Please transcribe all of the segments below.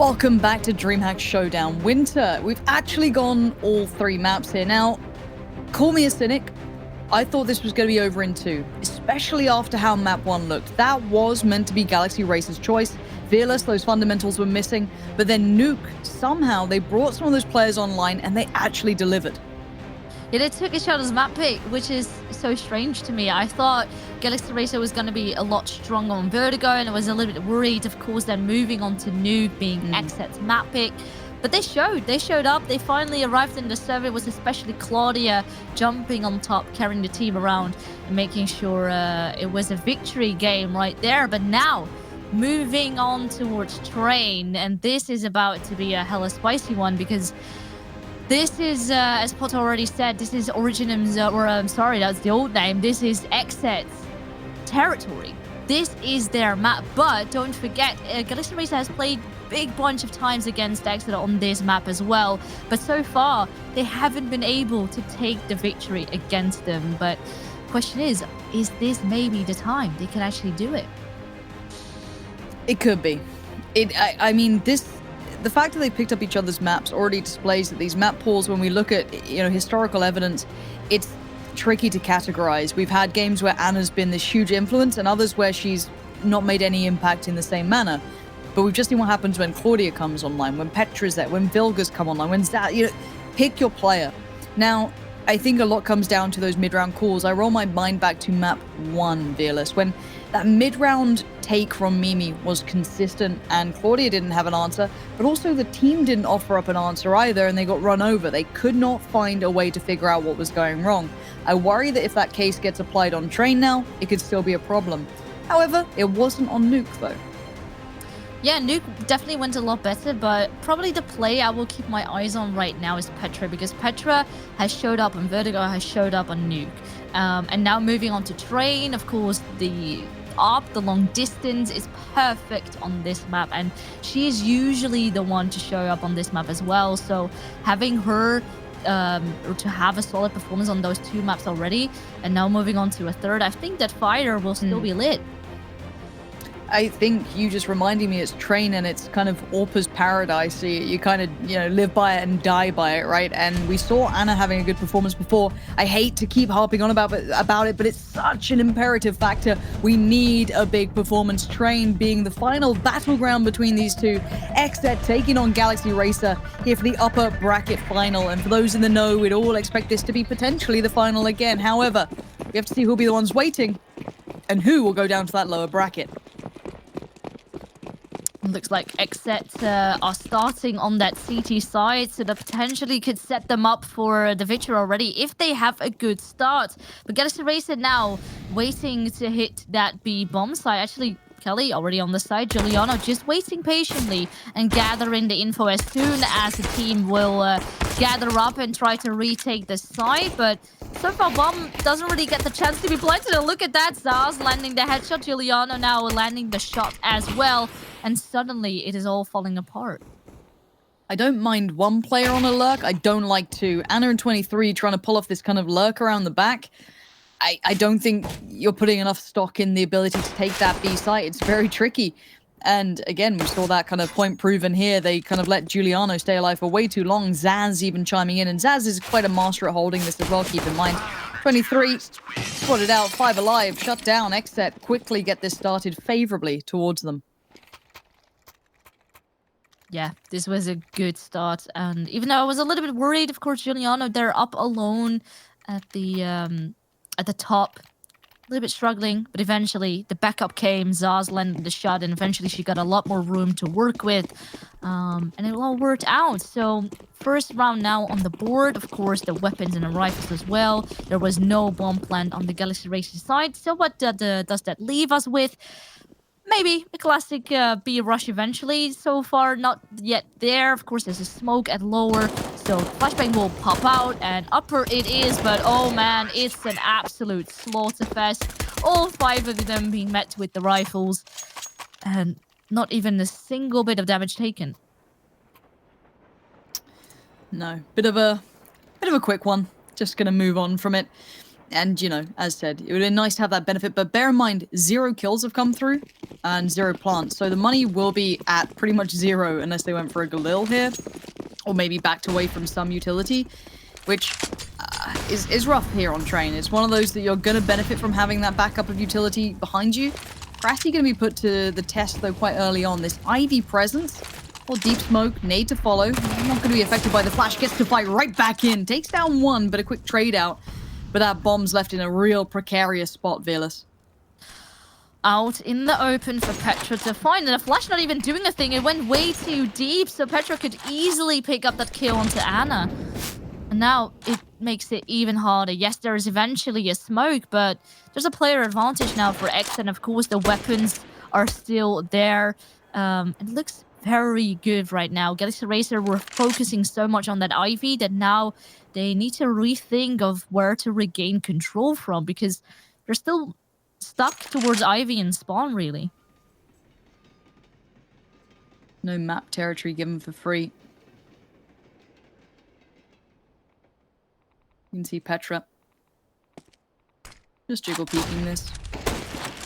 Welcome back to DreamHack Showdown Winter. We've actually gone all 3 maps here. Now, call me a cynic. I thought this was going to be over in 2, especially after how map 1 looked. That was meant to be Galaxy Racer's choice. Fearless, those fundamentals were missing. But then Nuke, somehow they brought some of those players online and they actually delivered. Yeah, they took each other's map pick, which is so strange to me. I thought Galaxy Racer was going to be a lot stronger on Vertigo, and I was a little bit worried, of course, then moving on to Nuke being XSET's map pick. But they showed up. They finally arrived in the server. It was especially Claudia jumping on top, carrying the team around, and making sure it was a victory game right there. But now, moving on towards Train, and this is about to be a hella spicy one because this is, as Potter already said, this is Originum's, sorry, that's the old name. This is XSET's territory. This is their map, but don't forget, Galaxy Racer has played big bunch of times against XSET on this map as well. But so far, they haven't been able to take the victory against them. But question is this maybe the time they can actually do it? It could be. I mean, the fact that they picked up each other's maps already displays that these map pools, when we look at, historical evidence, it's tricky to categorize. We've had games where Anna's been this huge influence and others where she's not made any impact in the same manner. But we've just seen what happens when Claudia comes online, when Petra's there, when Vilga's come online, when pick your player. Now, I think a lot comes down to those mid-round calls. I roll my mind back to map 1, Fearless, when that mid-round take from Mimi was consistent and Claudia didn't have an answer, but also the team didn't offer up an answer either and they got run over. They could not find a way to figure out what was going wrong. I worry that if that case gets applied on Train now, it could still be a problem. However, it wasn't on Nuke though. Yeah, Nuke definitely went a lot better, but probably the play I will keep my eyes on right now is Petra, because Petra has showed up on Vertigo, has showed up on Nuke. And now moving on to Train, of course, the long distance is perfect on this map, and she is usually the one to show up on this map as well. So having her to have a solid performance on those 2 maps already, and now moving on to a 3rd, I think that Fire will still be lit. I think you just reminding me it's Train and it's kind of Orpa's paradise. You kind of, live by it and die by it, right? And we saw Anna having a good performance before. I hate to keep harping on about it, but it's such an imperative factor. We need a big performance. Train being the final battleground between these two. XSET taking on Galaxy Racer here for the upper bracket final. And for those in the know, we'd all expect this to be potentially the final again. However, we have to see who'll be the ones waiting and who will go down to that lower bracket. Looks like XSET are starting on that CT side, so that potentially could set them up for the victory already if they have a good start. But Galaxy Racer now waiting to hit that B bomb site. Actually, Kelly already on the side. Giuliano just waiting patiently and gathering the info as soon as the team will gather up and try to retake the site. But so far, Bomb doesn't really get the chance to be planted. And look at that, Zaz landing the headshot. Giuliano now landing the shot as well. And suddenly, it is all falling apart. I don't mind one player on a lurk. I don't like 2. Anna and 23 trying to pull off this kind of lurk around the back. I don't think you're putting enough stock in the ability to take that B site. It's very tricky. And again, we saw that kind of point proven here. They kind of let Giuliano stay alive for way too long. Zaz even chiming in. And Zaz is quite a master at holding this as well, keep in mind. 23 spotted out, 5 alive, shut down. XSET quickly get this started favorably towards them. Yeah, this was a good start. And even though I was a little bit worried, of course, Giuliano, they're up alone at the top. A little bit struggling, but eventually the backup came. Zaz landed the shot, and eventually she got a lot more room to work with. And it all worked out. So first round now on the board. Of course, the weapons and the rifles as well. There was no bomb plant on the Galaxy Racer side. So what does that leave us with? Maybe a classic B rush eventually. So far, not yet there. Of course, there's a smoke at lower, so flashbang will pop out, and upper it is. But oh man, it's an absolute slaughter fest. All 5 of them being met with the rifles, and not even a single bit of damage taken. No, bit of a quick one. Just gonna move on from it. And, you know, as said, it would have been nice to have that benefit. But bear in mind, 0 kills have come through and 0 plants. So the money will be at pretty much 0 unless they went for a Galil here. Or maybe backed away from some utility, which is rough here on Train. It's one of those that you're going to benefit from having that backup of utility behind you. Crafty going to be put to the test, though, quite early on. This Ivy presence or Deep Smoke, nade to follow. Not going to be affected by the flash. Gets to fight right back in. Takes down 1, but a quick trade out. But that bomb's left in a real precarious spot, Veerless. Out in the open for Petra to find, and the flash not even doing a thing. It went way too deep, so Petra could easily pick up that kill onto Anna. And now it makes it even harder. Yes, there is eventually a smoke, but there's a player advantage now for X, and of course the weapons are still there. It looks very good right now. Galaxy Racer were focusing so much on that Ivy that now they need to rethink of where to regain control from, because they're still stuck towards Ivy and spawn, really. No map territory given for free. You can see Petra just jiggle peeking this.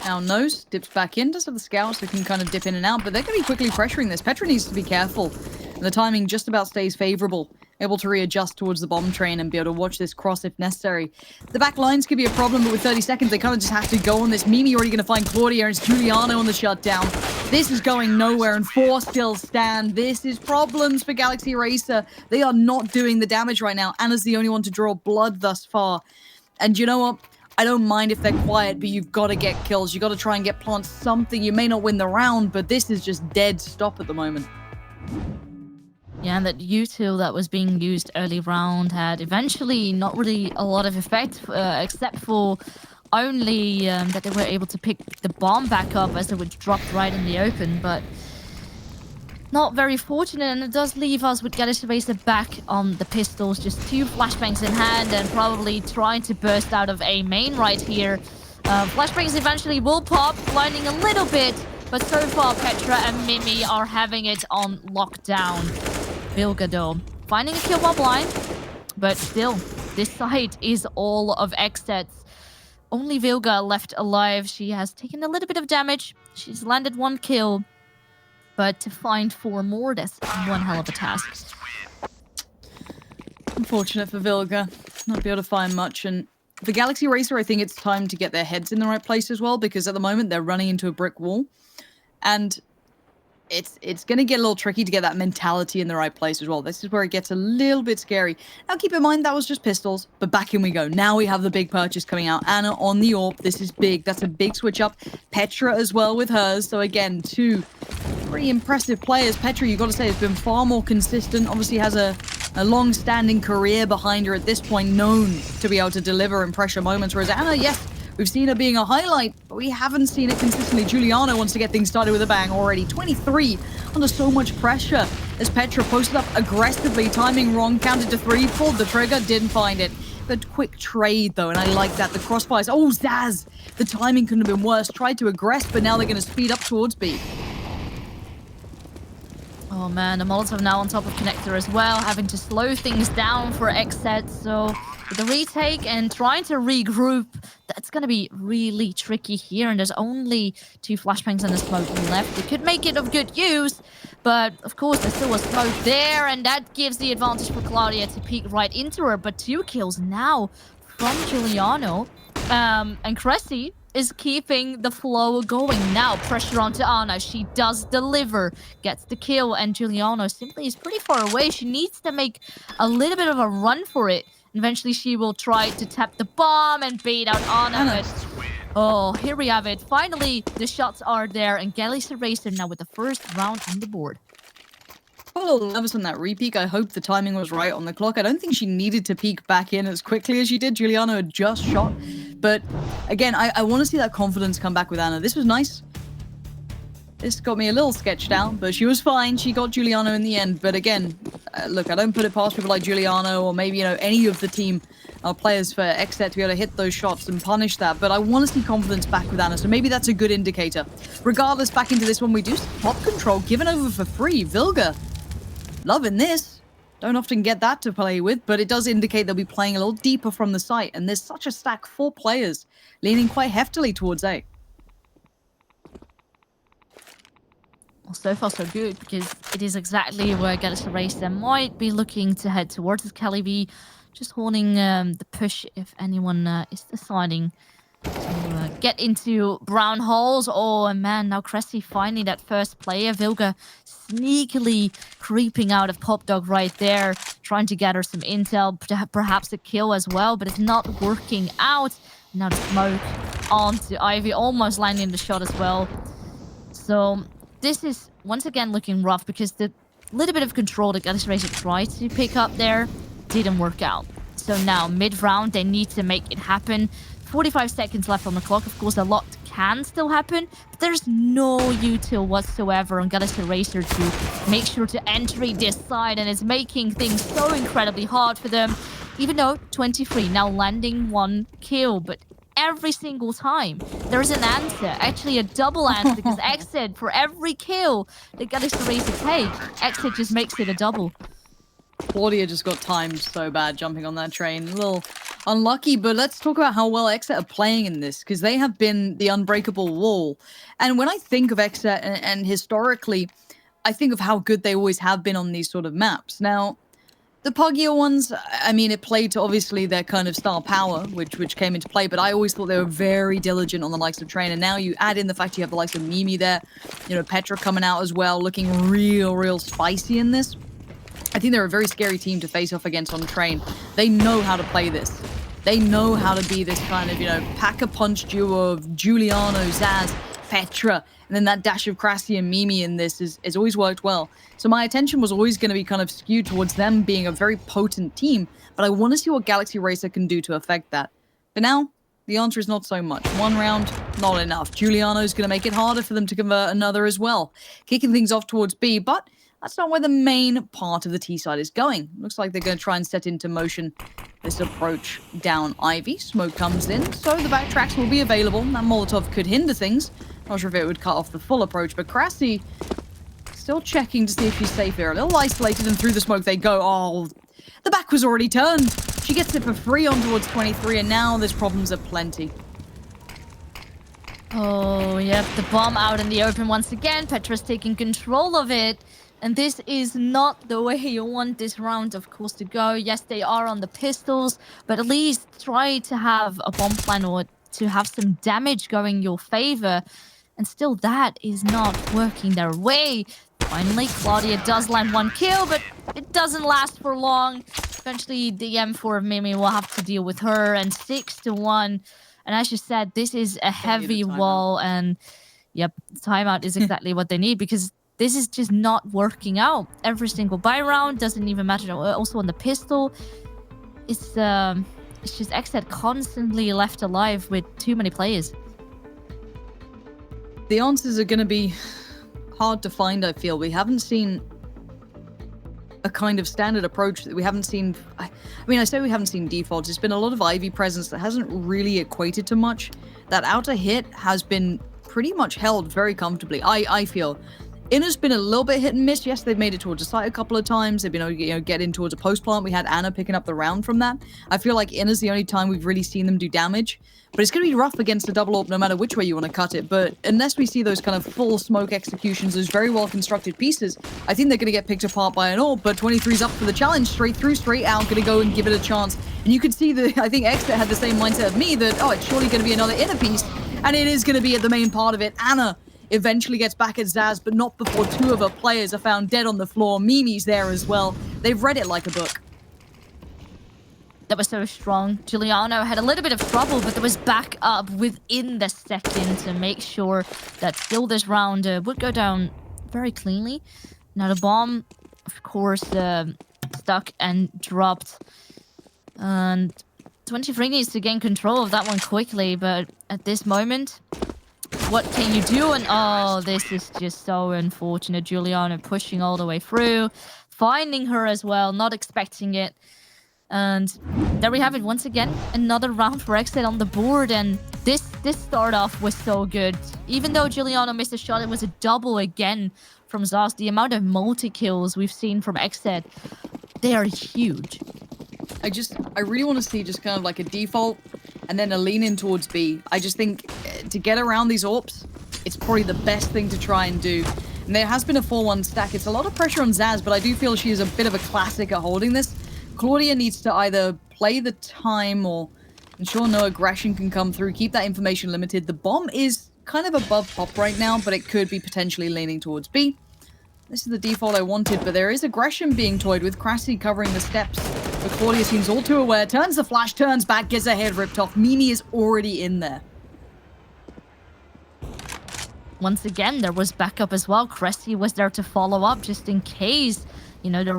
Now Nose dips back in, does have the scouts who can kind of dip in and out, but they're going to be quickly pressuring this. Petra needs to be careful. And the timing just about stays favorable. Able to readjust towards the bomb train and be able to watch this cross if necessary. The back lines could be a problem, but with 30 seconds, they kind of just have to go on this. Mimi already going to find Claudia, and it's Giuliano on the shutdown. This is going nowhere, and 4 still stand. This is problems for Galaxy Racer. They are not doing the damage right now. Anna's the only one to draw blood thus far. And you know what? I don't mind if they're quiet, but you've got to get kills. You've got to try and get plants something. You may not win the round, but this is just dead stop at the moment. Yeah, and that util that was being used early round had eventually not really a lot of effect, except for only that they were able to pick the bomb back up as it was dropped right in the open, but not very fortunate, and it does leave us with Galaxy Racer back on the pistols, just 2 flashbangs in hand and probably trying to burst out of A main right here. Flashbangs eventually will pop, blinding a little bit, but so far Petra and Mimi are having it on lockdown. Vilga though, finding a kill while blind, but still, this side is all of XSET's. Only Vilga left alive. She has taken a little bit of damage. She's landed 1 kill, but to find 4 more, that's one hell of a task. Unfortunate for Vilga, not be able to find much. And for Galaxy Racer, I think it's time to get their heads in the right place as well, because at the moment they're running into a brick wall. And it's going to get a little tricky to get that mentality in the right place as well. This is where it gets a little bit scary. Now, keep in mind, that was just pistols, but back in we go. Now we have the big purchase coming out. Anna on the AWP. This is big. That's a big switch up. Petra as well with hers. So again, 2 pretty impressive players. Petra, you've got to say, has been far more consistent. Obviously has a long-standing career behind her at this point, known to be able to deliver in pressure moments. Whereas Anna, yes, we've seen her being a highlight, but we haven't seen it consistently. Giuliano wants to get things started with a bang already. 23 under so much pressure as Petra posted up aggressively, timing wrong, counted to 3, pulled the trigger, didn't find it. But quick trade though, and I like that. The crossfires, oh Zaz! The timing couldn't have been worse. Tried to aggress, but now they're going to speed up towards B. Oh man, the Molotov now on top of Connector as well, having to slow things down for XSET, so with the retake and trying to regroup, that's going to be really tricky here, and there's only 2 flashbangs and a smoke left. They could make it of good use, but of course there's still a smoke there, and that gives the advantage for Claudia to peek right into her, but 2 kills now from Giuliano, and Cressy is keeping the flow going. Now pressure onto Anna. She does deliver, gets the kill, and Giuliano simply is pretty far away. She needs to make a little bit of a run for it. Eventually she will try to tap the bomb and bait out Anna, but oh, here we have it. Finally, the shots are there, and Galaxy Racer now with the first round on the board. A little nervous on that repeak. I hope the timing was right on the clock. I don't think she needed to peek back in as quickly as she did. Giuliano had just shot. But again, I want to see that confidence come back with Anna. This was nice. This got me a little sketched out, but she was fine. She got Giuliano in the end. But again, look, I don't put it past people like Giuliano or maybe, you know, any of the team players for XSET to be able to hit those shots and punish that. But I want to see confidence back with Anna, so maybe that's a good indicator. Regardless, back into this one, we do see top control given over for free. Vilga, loving this. Don't often get that to play with, but it does indicate they'll be playing a little deeper from the site. And there's such a stack, 4 players, leaning quite heftily towards A. Well, so far so good, because it is exactly where Galaxy Racer might be looking to head towards. As Kelly B just holding the push if anyone is deciding to get into brown holes. Oh, and man, now Cressy finding that first player. Vilga sneakily creeping out of Pop Dog right there, trying to gather some intel, perhaps a kill as well, but it's not working out. Now the smoke onto Ivy, almost landing the shot as well. So this is once again looking rough, because the little bit of control that Galaxy Racer tried to pick up there didn't work out. So now mid-round, they need to make it happen. 45 seconds left on the clock. Of course, a lot can still happen, but there's no util whatsoever on Galaxy Racer to make sure to enter this side, and it's making things so incredibly hard for them. Even though 23 now landing 1 kill, but every single time there's an answer, actually a double answer, because XSET, for every kill that Galaxy Racer take, XSET just makes it a double. Claudia just got timed so bad jumping on that train. A little unlucky, but let's talk about how well XSET are playing in this, because they have been the unbreakable wall. And when I think of XSET and historically, I think of how good they always have been on these sort of maps. Now, the puggier ones, I mean, it played to obviously their kind of star power, which came into play, but I always thought they were very diligent on the likes of Train. And now you add in the fact you have the likes of Mimi there, you know, Petra coming out as well, looking real spicy in this. I think they're a very scary team to face off against on Train. They know how to play this. They know how to be this kind of, you know, pack-a-punch duo of Giuliano, Zaz, Petra, and then that dash of Cressy and Mimi in this has always worked well. So my attention was always going to be kind of skewed towards them being a very potent team, but I want to see what Galaxy Racer can do to affect that. But now, the answer is not so much. 1 round, not enough. Giuliano's going to make it harder for them to convert another as well. Kicking things off towards B, but that's not where the main part of the T side is going. Looks like they're going to try and set into motion this approach down Ivy. Smoke comes in, so the backtracks will be available. That Molotov could hinder things. Not sure if it would cut off the full approach, but Cressy still checking to see if she's safe here. A little isolated, and through the smoke they go. Oh, the back was already turned. She gets it for free on towards 23, and now there's problems aplenty. Oh, yep, the bomb out in the open once again. Petra's taking control of it. And this is not the way you want this round, of course, to go. Yes, they are on the pistols, but at least try to have a bomb plan or to have some damage going your favor. And still, that is not working their way. Finally, Claudia does land 1 kill, but it doesn't last for long. Eventually, the M4 of Mimi will have to deal with her, and 6-1. And as you said, this is a heavy wall, and yep, timeout is exactly what they need, because this is just not working out. Every single buy round doesn't even matter. Also on the pistol, it's just XSET constantly left alive with too many players. The answers are going to be hard to find, I feel. We haven't seen a kind of standard approach that we haven't seen. I mean, I say we haven't seen defaults. It's been a lot of Ivy presence that hasn't really equated to much. That outer hit has been pretty much held very comfortably, I feel. Inner's been a little bit hit and miss. Yes, they've made it towards a site a couple of times. They've been able to, you know, get in towards a post plant. We had Anna picking up the round from that. I feel like Inner's the only time we've really seen them do damage. But it's going to be rough against the double AWP no matter which way you want to cut it. But unless we see those kind of full smoke executions, those very well constructed pieces, I think they're going to get picked apart by an AWP. But 23's up for the challenge. Straight through, straight out. Going to go and give it a chance. And you could see that I think XSET had the same mindset of me that, oh, it's surely going to be another Inner piece. And it is going to be at the main part of it. Anna eventually gets back at Zaz, but not before 2 of her players are found dead on the floor. Mimi's there as well. They've read it like a book. That was so strong. Giuliano had a little bit of trouble, but there was back up within the second to make sure that still this round would go down very cleanly. Now the bomb, of course, stuck and dropped. And 23 needs to gain control of that one quickly, but at this moment, what can you do? And oh, this is just so unfortunate. Giuliano pushing all the way through, finding her as well, not expecting it. And there we have it once again. Another round for XSET on the board. And this start off was so good. Even though Giuliano missed a shot, it was a double again from Zaz. The amount of multi-kills we've seen from XSET, they are huge. I really want to see just kind of like a default and then a lean in towards B. I just think to get around these AWPs, it's probably the best thing to try and do. And there has been a 4-1 stack. It's a lot of pressure on Zaz, but I do feel she is a bit of a classic at holding this. Claudia needs to either play the time or ensure no aggression can come through, keep that information limited. The bomb is kind of above pop right now, but it could be potentially leaning towards B. This is the default I wanted, but there is aggression being toyed with. Crassi covering the steps. But Claudia seems all too aware. Turns the flash, turns back, gets her head ripped off. Mimi is already in there. Once again, there was backup as well. Cressy was there to follow up just in case, you know, there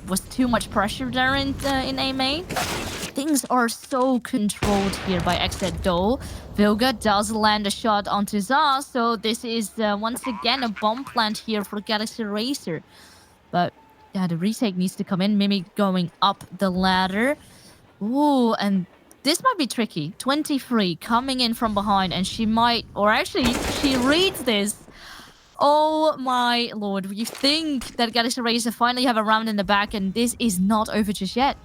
was too much pressure there in A main. Things are so controlled here by XSET though. Vilga does land a shot onto Zaz, so this is once again a bomb plant here for Galaxy Racer. But yeah, the retake needs to come in. Mimi going up the ladder. Ooh, and this might be tricky. 23 coming in from behind, and she might, or actually she reads this. Oh my lord, you think that Galaxy Racer finally have a round in the back, and this is not over just yet.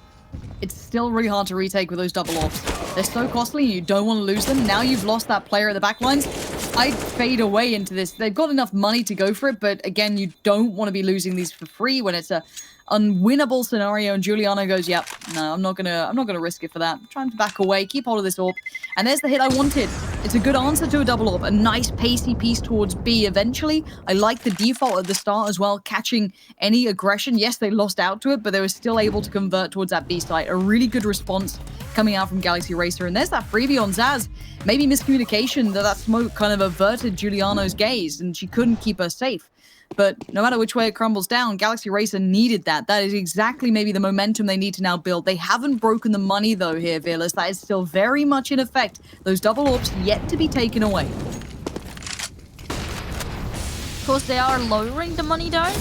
It's still really hard to retake with those double offs. They're so costly, you don't want to lose them. Now you've lost that player at the back lines. I'd fade away into this. They've got enough money to go for it, but again, you don't want to be losing these for free when it's a unwinnable scenario. And Giuliano goes, "Yep, no, I'm not gonna risk it for that. I'm trying to back away, keep hold of this AWP." And there's the hit I wanted. It's a good answer to a double AWP. A nice pacey piece towards B eventually. I like the default at the start as well, catching any aggression. Yes, they lost out to it, but they were still able to convert towards that B site. A really good response coming out from Galaxy Racer. And there's that freebie on Zaz. Maybe miscommunication that smoke kind of averted Giuliano's gaze and she couldn't keep her safe. But no matter which way it crumbles down, Galaxy Racer needed that. That is exactly maybe the momentum they need to now build. They haven't broken the money, though, here, Veerless. That is still very much in effect. Those double AWPs yet to be taken away. Of course, they are lowering the money, though.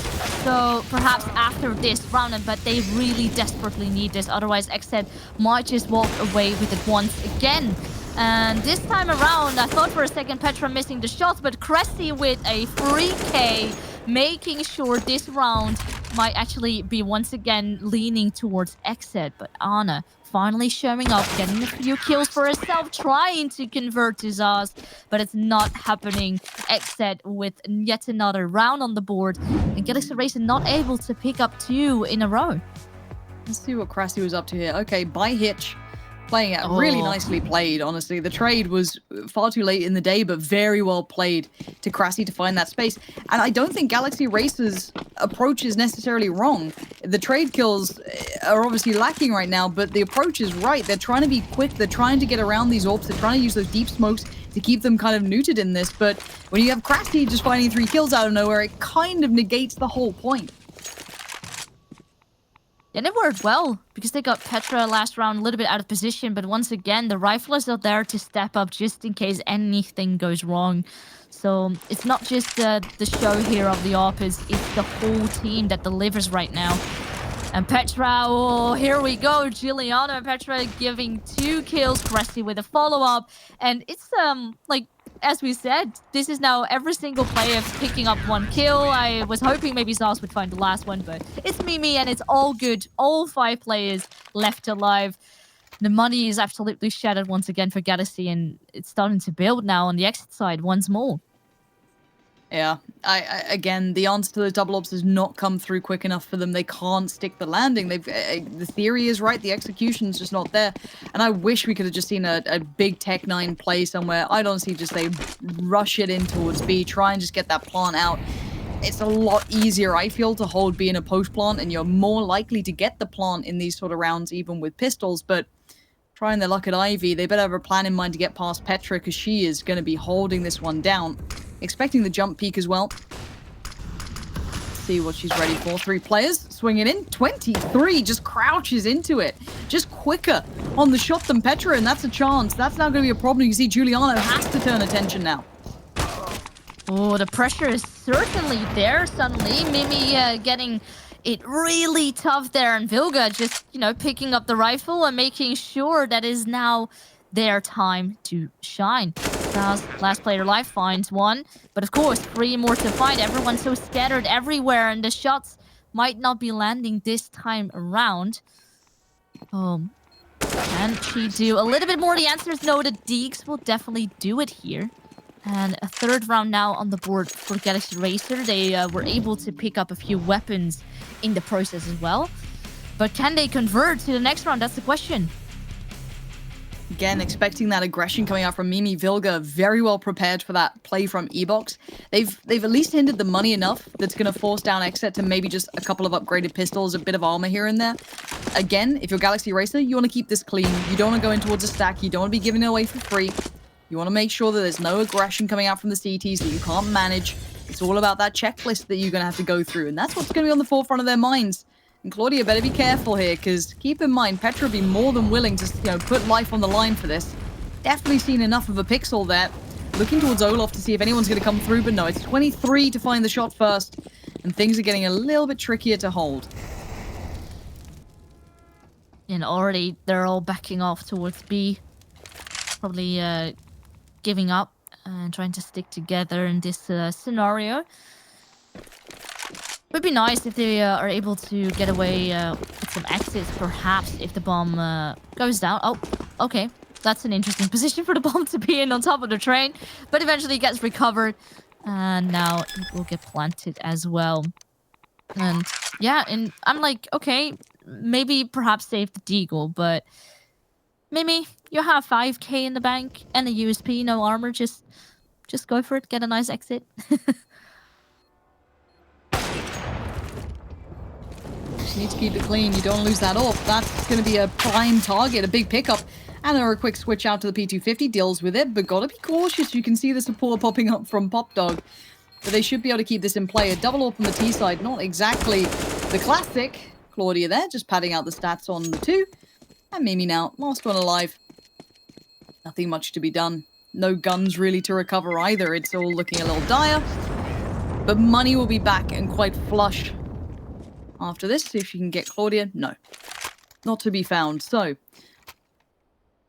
So perhaps after this round, but they really desperately need this. Otherwise, XSET might just walk away with it once again. And this time around, I thought for a second Petra missing the shots, but Cressy with a free K, making sure this round might actually be once again leaning towards XSET. But Anna finally showing up, getting a few kills for herself, trying to convert to Zaz, but it's not happening. XSET with yet another round on the board, and Galaxy Racer not able to pick up 2 in a row. Let's see what Cressy was up to here. Okay, by Hitch. Playing it really nicely played, honestly. The trade was far too late in the day, but very well played to Cressy to find that space. And I don't think Galaxy Racer's approach is necessarily wrong. The trade kills are obviously lacking right now, but the approach is right. They're trying to be quick. They're trying to get around these AWPs. They're trying to use those deep smokes to keep them kind of neutered in this. But when you have Cressy just finding 3 kills out of nowhere, it kind of negates the whole point. And it worked well, because they got Petra last round a little bit out of position, but once again, the riflers are there to step up just in case anything goes wrong. So it's not just the show here of the AWP, it's the whole team that delivers right now. And Petra, oh, here we go. Giuliano and Petra giving 2 kills, Cressy with a follow-up. And it's, like, as we said, this is now every single player picking up 1 kill. I was hoping maybe Zaz would find the last one, but it's Mimi and it's all good. All 5 players left alive. The money is absolutely shattered once again for Galaxy, and it's starting to build now on the exit side once more. Yeah, again, the answer to the double AWPs has not come through quick enough for them. They can't stick the landing. The theory is right, the execution's just not there. And I wish we could have just seen a big Tech-9 play somewhere. I'd honestly just say rush it in towards B, try and just get that plant out. It's a lot easier, I feel, to hold B in a post plant, and you're more likely to get the plant in these sort of rounds, even with pistols. But trying their luck at Ivy, they better have a plan in mind to get past Petra, because she is going to be holding this one down. Expecting the jump peak as well. Let's see what she's ready for. 3 players swinging in. 23 just crouches into it. Just quicker on the shot than Petra, and that's a chance. That's now going to be a problem. You can see Giuliano has to turn attention now. Oh, the pressure is certainly there suddenly. Mimi getting it really tough there, and Vilga just, you know, picking up the rifle and making sure that is now their time to shine. Last player alive finds 1, but of course 3 more to find. Everyone's so scattered everywhere, and the shots might not be landing this time around. Can she do a little bit more? The answer is no. The Deeks will definitely do it here. And a third round now on the board for Galaxy Racer. They were able to pick up a few weapons in the process as well. But can they convert to the next round? That's the question. Again, expecting that aggression coming out from Mimi. Vilga very well prepared for that play from Ebox. They've at least hinted the money enough that's going to force down XSET to maybe just a couple of upgraded pistols, a bit of armor here and there. Again, if you're Galaxy Racer, you want to keep this clean. You don't want to go in towards a stack. You don't want to be giving it away for free. You want to make sure that there's no aggression coming out from the CTs that you can't manage. It's all about that checklist that you're going to have to go through, and that's what's going to be on the forefront of their minds. And Claudia better be careful here, because keep in mind, Petra would be more than willing to, put life on the line for this. Definitely seen enough of a pixel there. Looking towards Olaf to see if anyone's going to come through, but no, it's 23 to find the shot first. And things are getting a little bit trickier to hold. And already they're all backing off towards B. Probably giving up and trying to stick together in this scenario. Would be nice if they are able to get away with some exits, perhaps, if the bomb goes down. Oh, okay. That's an interesting position for the bomb to be in on top of the train. But eventually it gets recovered. And now it will get planted as well. And yeah, and I'm like, okay, maybe perhaps save the Deagle, but Mimi, you have 5k in the bank and a USP, no armor. Just go for it. Get a nice exit. Just need to keep it clean. You don't lose that off. That's going to be a prime target, a big pickup. And there are a quick switch out to the P250, deals with it, but gotta be cautious. You can see the support popping up from Pop Dog. But they should be able to keep this in play. A double AWP on the T side, not exactly the classic. Claudia there, just padding out the stats on the 2. And Mimi now, last one alive. Nothing much to be done. No guns really to recover either. It's all looking a little dire. But money will be back and quite flush after this. See if she can get Claudia. No. Not to be found. So,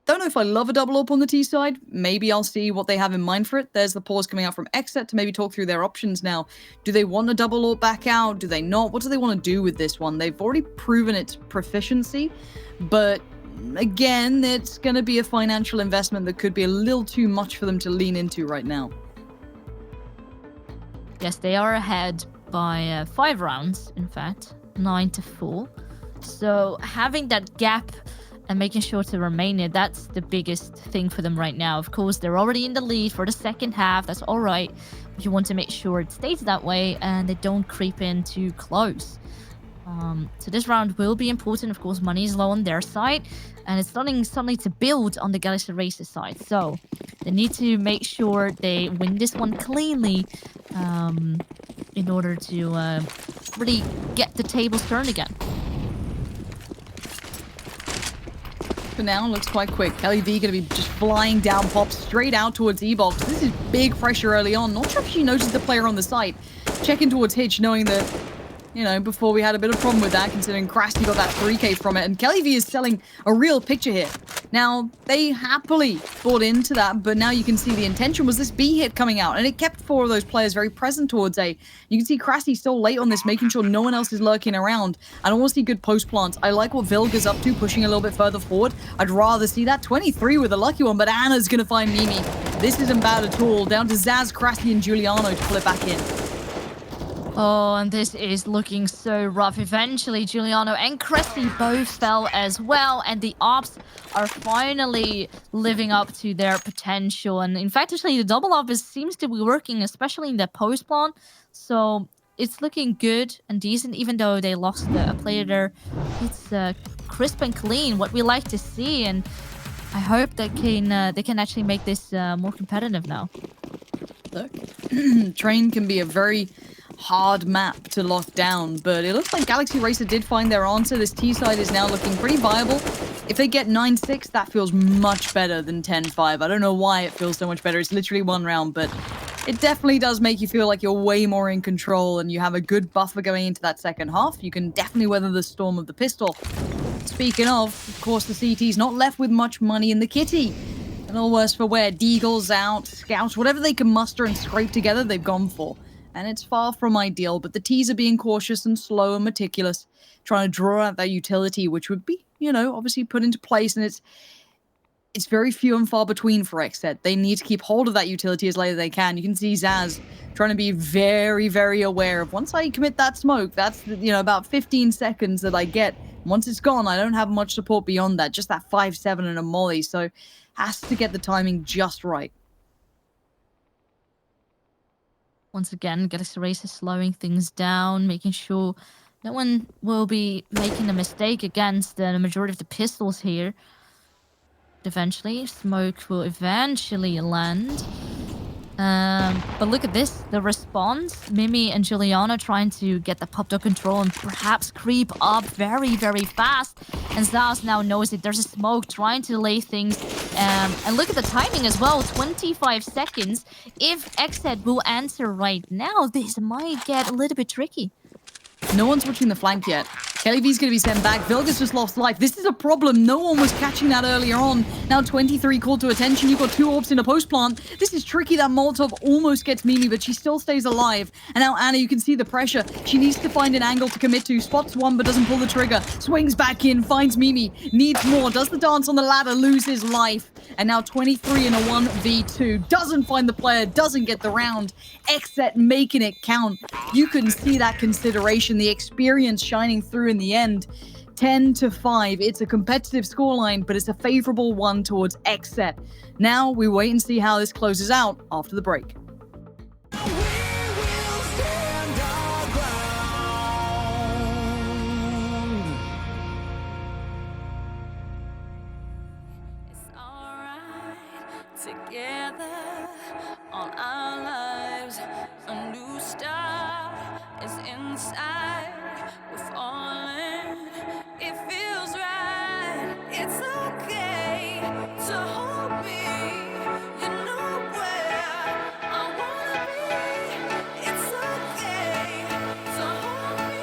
don't know if I love a double up on the T side. Maybe I'll see what they have in mind for it. There's the pause coming out from XSET to maybe talk through their options now. Do they want a double up back out? Do they not? What do they want to do with this one? They've already proven its proficiency, but again, it's going to be a financial investment that could be a little too much for them to lean into right now. Yes, they are ahead by 5 rounds, in fact, 9-4. So having that gap and making sure to remain it, that's the biggest thing for them right now. Of course, they're already in the lead for the second half. That's all right. But you want to make sure it stays that way and they don't creep in too close. So this round will be important. Of course, money is low on their side. And it's starting suddenly to build on the Galaxy Racer side. So they need to make sure they win this one cleanly in order to really get the tables turned again. For now, looks quite quick. Kelly V going to be just flying down Pop straight out towards E-Box. This is big pressure early on. Not sure if she noticed the player on the site. Checking towards Hitch, knowing that, before we had a bit of problem with that, considering Krasty got that 3k from it. And Kelly V is selling a real picture here. Now, they happily bought into that, but now you can see the intention was this B hit coming out. And it kept 4 of those players very present towards A. You can see Krasty still late on this, making sure no one else is lurking around. And I want to see good post plants. I like what Vilga's up to, pushing a little bit further forward. I'd rather see that 23 with a lucky one, but Anna's going to find Mimi. This isn't bad at all. Down to Zaz, Krasty, and Giuliano to pull it back in. Oh, and this is looking so rough. Eventually, Giuliano and Cressy both fell as well, and the ops are finally living up to their potential. And in fact, actually, the double op seems to be working, especially in the post plan. So it's looking good and decent, even though they lost a player there. It's crisp and clean, what we like to see, and I hope that they can actually make this more competitive now. Look, Train can be a very hard map to lock down, but it looks like Galaxy Racer did find their answer. This T side is now looking pretty viable. If they get 9-6, that feels much better than 10-5. I don't know why it feels so much better. It's literally 1 round, but it definitely does make you feel like you're way more in control and you have a good buffer going into that second half. You can definitely weather the storm of the pistol. Speaking of course, the CT's not left with much money in the kitty. And all worse for wear. Deagles out, Scouts, whatever they can muster and scrape together, they've gone for. and it's far from ideal, but the T's are being cautious and slow and meticulous, trying to draw out that utility, which would be, obviously put into place, and it's very few and far between for XSET. They need to keep hold of that utility as late as they can. You can see Zaz trying to be very, very aware of, once I commit that smoke, that's, about 15 seconds that I get. Once it's gone, I don't have much support beyond that, just that 5-7 and a molly, so has to get the timing just right. Once again, Galaxy Racer slowing things down, making sure no one will be making a mistake against the majority of the pistols here. Eventually, smoke will eventually land. But look at this, the response. Mimi and Juliana trying to get the pop dog control and perhaps creep up very, very fast. And Zaz now knows that there's a smoke, trying to delay things. And look at the timing as well, 25 seconds. If XSET will answer right now, this might get a little bit tricky. No one's watching the flank yet. Kelly V's going to be sent back. Vilga's just lost life. This is a problem. No one was catching that earlier on. Now 23 called to attention. You've got 2 orbs in a post plant. This is tricky. That Molotov almost gets Mimi, but she still stays alive. And now Anna, you can see the pressure. She needs to find an angle to commit to. Spots one, but doesn't pull the trigger. Swings back in, finds Mimi. Needs more. Does the dance on the ladder, loses life. And now 23 in a 1v2. Doesn't find the player, doesn't get the round. XSET making it count. You can see that consideration, the experience shining through in the end. 10-5. It's a competitive scoreline, but it's a favorable one towards XSET. Now we wait and see how this closes out after the break. Together, all our lives, a new start is inside. We're falling, it feels right. It's okay to hold me. You know where I wanna be. It's okay to hold me.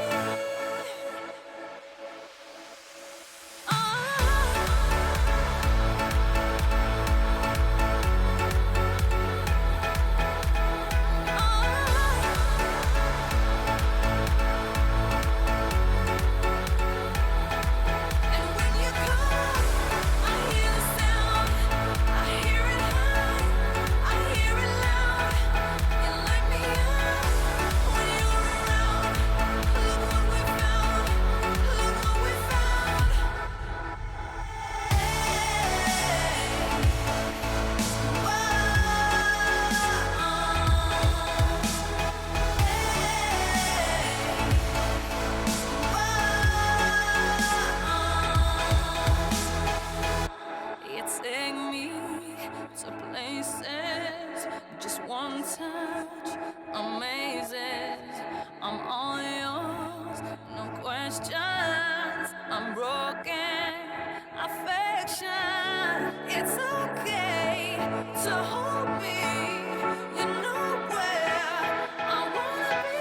I'm all yours, no questions. I'm broken, affection. It's okay to hold me. You know where I wanna be.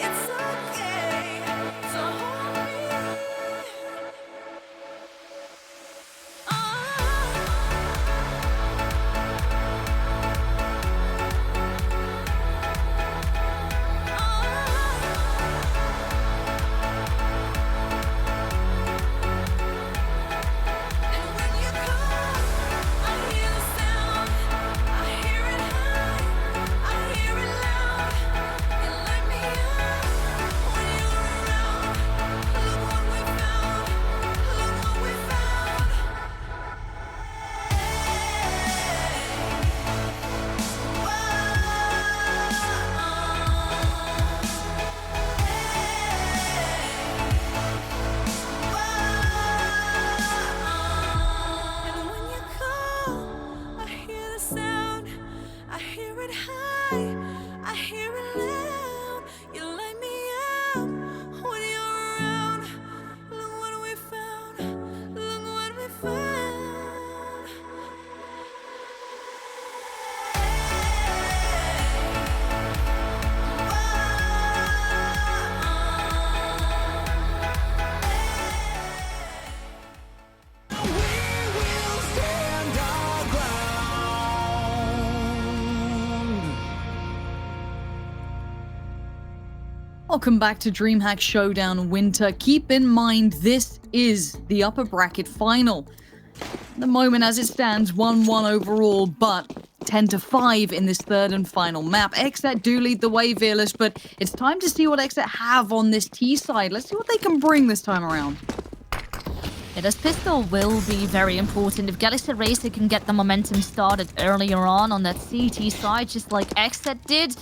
It's okay to hold me. Welcome back to DreamHack Showdown Winter. Keep in mind, this is the upper bracket final. At the moment, as it stands, 1-1 overall, but 10-5 in this third and final map. XSET do lead the way, Fearless, but it's time to see what XSET have on this T side. Let's see what they can bring this time around. Yeah, this pistol will be very important. If Galaxy Racer can get the momentum started earlier on that CT side, just like XSET did,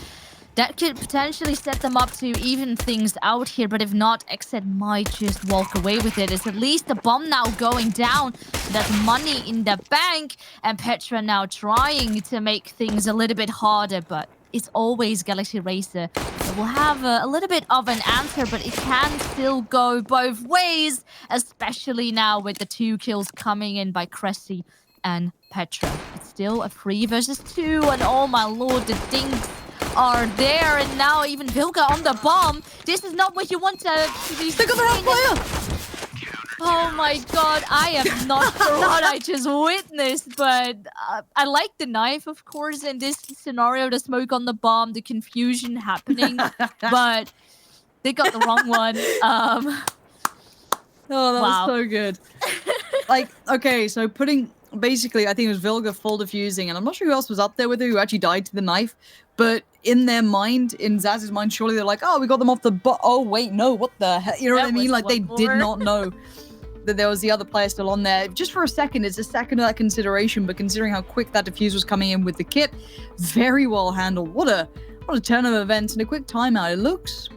that could potentially set them up to even things out here. But if not, XSET might just walk away with it. It's at least the bomb now going down. That's money in the bank. And Petra now trying to make things a little bit harder. But it's always Galaxy Racer that will have a little bit of an answer. But it can still go both ways. Especially now with the 2 kills coming in by Cressy and Petra. It's still a 3 versus 2. And oh my lord, the dinks are there, and now even Vilga on the bomb. This is not what you want to be They got the half player! Oh my god, I am not sure what I just witnessed, but I like the knife, of course, in this scenario, the smoke on the bomb, the confusion happening, but they got the wrong one. Oh, that was so good. Like, okay, so basically, I think it was Vilga full defusing, and I'm not sure who else was up there with her who actually died to the knife, but in their mind, in Zaz's mind, surely they're like, oh, we got them off the oh, wait, no, what the heck? You know what I mean? Like, they did not know that there was the other player still on there. Just for a second, it's a second of that consideration, but considering how quick that defuse was coming in with the kit, very well handled. What a turn of events and a quick timeout. It looks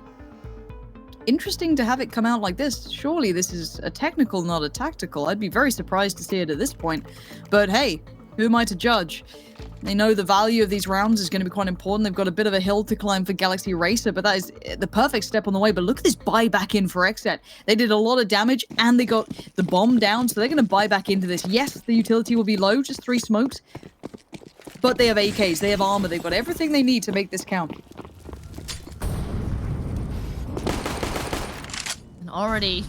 interesting to have it come out like this. Surely this is a technical, not a tactical. I'd be very surprised to see it at this point. But hey, who am I to judge? They know the value of these rounds is going to be quite important. They've got a bit of a hill to climb for Galaxy Racer, but that is the perfect step on the way. But look at this buy back in for XSET. They did a lot of damage, and they got the bomb down, so they're going to buy back into this. Yes, the utility will be low, just 3 smokes, but they have AKs, they have armor, they've got everything they need to make this count. And already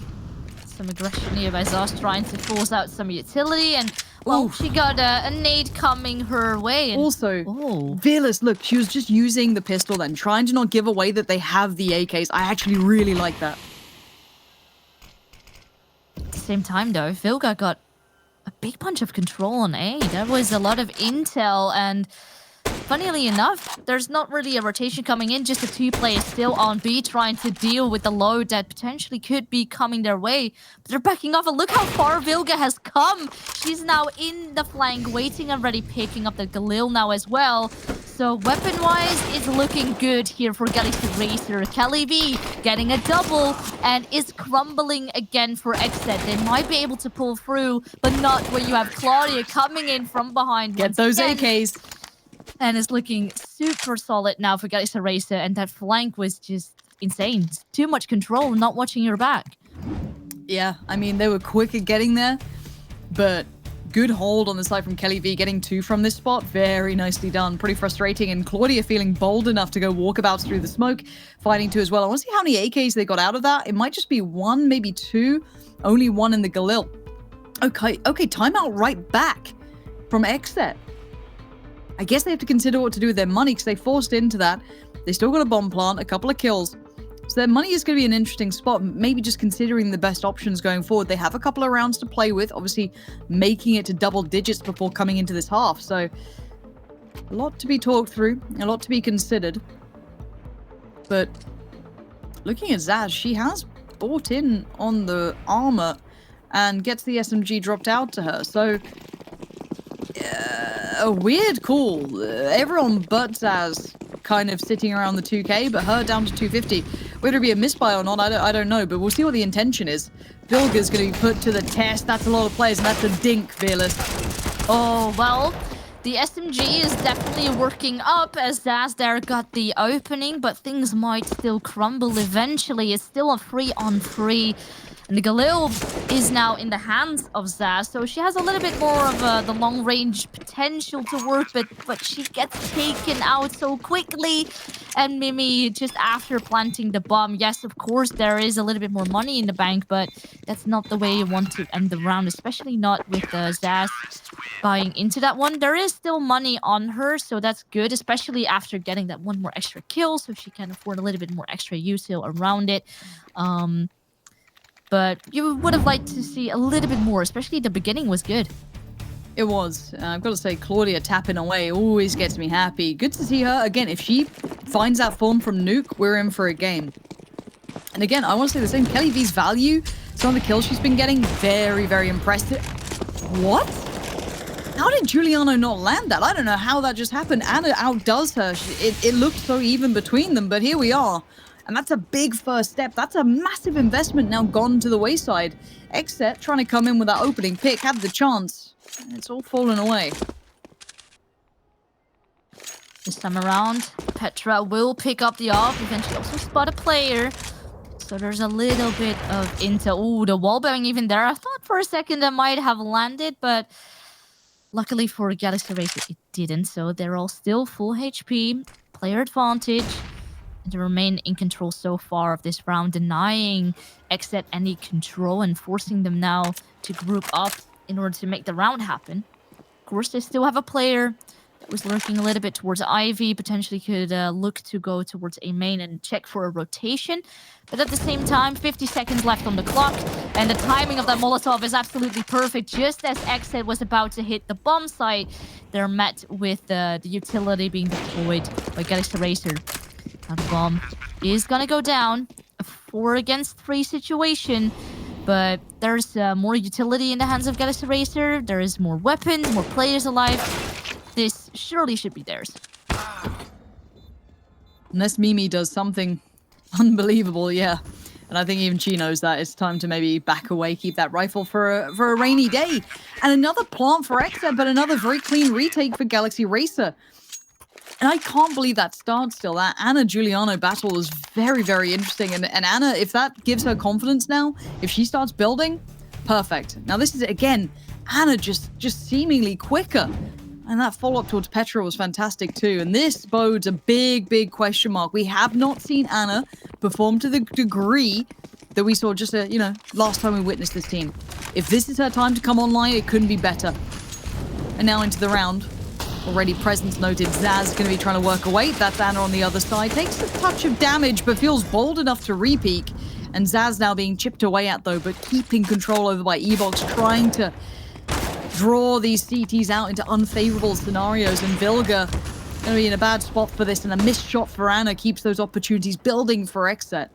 some aggression here by Zaz trying to force out some utility, and well, she got a nade coming her way. And also, Fearless, look, she was just using the pistol then, trying to not give away that they have the AKs. I actually really like that. At the same time, though, Vilga got a big bunch of control on A. There was a lot of intel, and funnily enough, there's not really a rotation coming in, just the 2 players still on B trying to deal with the load that potentially could be coming their way. But they're backing off, and look how far Vilga has come. She's now in the flank, waiting already, picking up the Galil now as well. So weapon-wise, it's looking good here for Galaxy Racer. Kelly V getting a double and is crumbling again for XSET. They might be able to pull through, but not when you have Claudia coming in from behind. Get those AKs. And it's looking super solid now for Galaxy Racer, and that flank was just insane. Too much control, not watching your back. Yeah, I mean, they were quick at getting there, but good hold on the side from Kelly V, getting 2 from this spot. Very nicely done. Pretty frustrating, and Claudia feeling bold enough to go walkabouts through the smoke, fighting 2 as well. I want to see how many AKs they got out of that. It might just be 1, maybe 2. Only 1 in the Galil. Okay, timeout right back from XSET. I guess they have to consider what to do with their money, because they forced into that. They still got a bomb plant, a couple of kills. So their money is going to be an interesting spot, maybe just considering the best options going forward. They have a couple of rounds to play with, obviously making it to double digits before coming into this half. So a lot to be talked through, a lot to be considered. But looking at Zaz, she has bought in on the armor and gets the SMG dropped out to her. So a weird call. Everyone but Zaz kind of sitting around the 2k, but her down to 250. Whether it be a misbuy or not, I don't know, but we'll see what the intention is. Vilga's going to be put to the test. That's a lot of players, and that's a dink, Fearless. Oh, well, the SMG is definitely working up as Zaz there got the opening, but things might still crumble eventually. It's still a 3-on-3. And Galil is now in the hands of Zaz, so she has a little bit more of the long-range potential to work, but she gets taken out so quickly. And Mimi, just after planting the bomb, yes, of course, there is a little bit more money in the bank, but that's not the way you want to end the round, especially not with Zaz buying into that one. There is still money on her, so that's good, especially after getting that one more extra kill, so she can afford a little bit more extra util around it. But you would have liked to see a little bit more, especially the beginning was good. It was. I've got to say, Claudia tapping away always gets me happy. Good to see her. Again, if she finds that form from Nuke, we're in for a game. And again, I want to say the same. Kelly V's value, some of the kills she's been getting, very, very impressive. What? How did Giuliano not land that? I don't know how that just happened. Anna outdoes her. It looked so even between them, but here we are. And that's a big first step. That's a massive investment now gone to the wayside. XSET trying to come in with that opening pick, had the chance. And it's all fallen away. This time around, Petra will pick up the off, eventually also spot a player. So there's a little bit of intel. Ooh, the wallbang even there. I thought for a second that might have landed, but luckily for Galaxy Racer, it didn't. So they're all still full HP, player advantage. And they remain in control so far of this round, denying XSET any control and forcing them now to group up in order to make the round happen. Of course, they still have a player that was lurking a little bit towards Ivy, potentially could look to go towards A main and check for a rotation. But at the same time, 50 seconds left on the clock, and the timing of that Molotov is absolutely perfect. Just as XSET was about to hit the bomb site, they're met with the utility being deployed by Galaxy Racer. Now the bomb is gonna go down. A 4 against 3 situation. But there's more utility in the hands of Galaxy Racer. There is more weapons, more players alive. This surely should be theirs. Unless Mimi does something unbelievable, yeah. And I think even she knows that it's time to maybe back away, keep that rifle for a rainy day. And another plant for XSET, but another very clean retake for Galaxy Racer. And I can't believe that start still. That Anna-Giuliano battle was very, very interesting. And Anna, if that gives her confidence now, if she starts building, perfect. Now this is, again, Anna just seemingly quicker. And that follow-up towards Petra was fantastic too. And this bodes a big, big question mark. We have not seen Anna perform to the degree that we saw just, last time we witnessed this team. If this is her time to come online, it couldn't be better. And now into the round. Already presence noted. Zaz going to be trying to work away. That's Anna on the other side. Takes a touch of damage, but feels bold enough to repeak. And Zaz now being chipped away at, though, but keeping control over by Evox, trying to draw these CTs out into unfavorable scenarios. And Vilga going to be in a bad spot for this. And a missed shot for Anna keeps those opportunities building for XSET.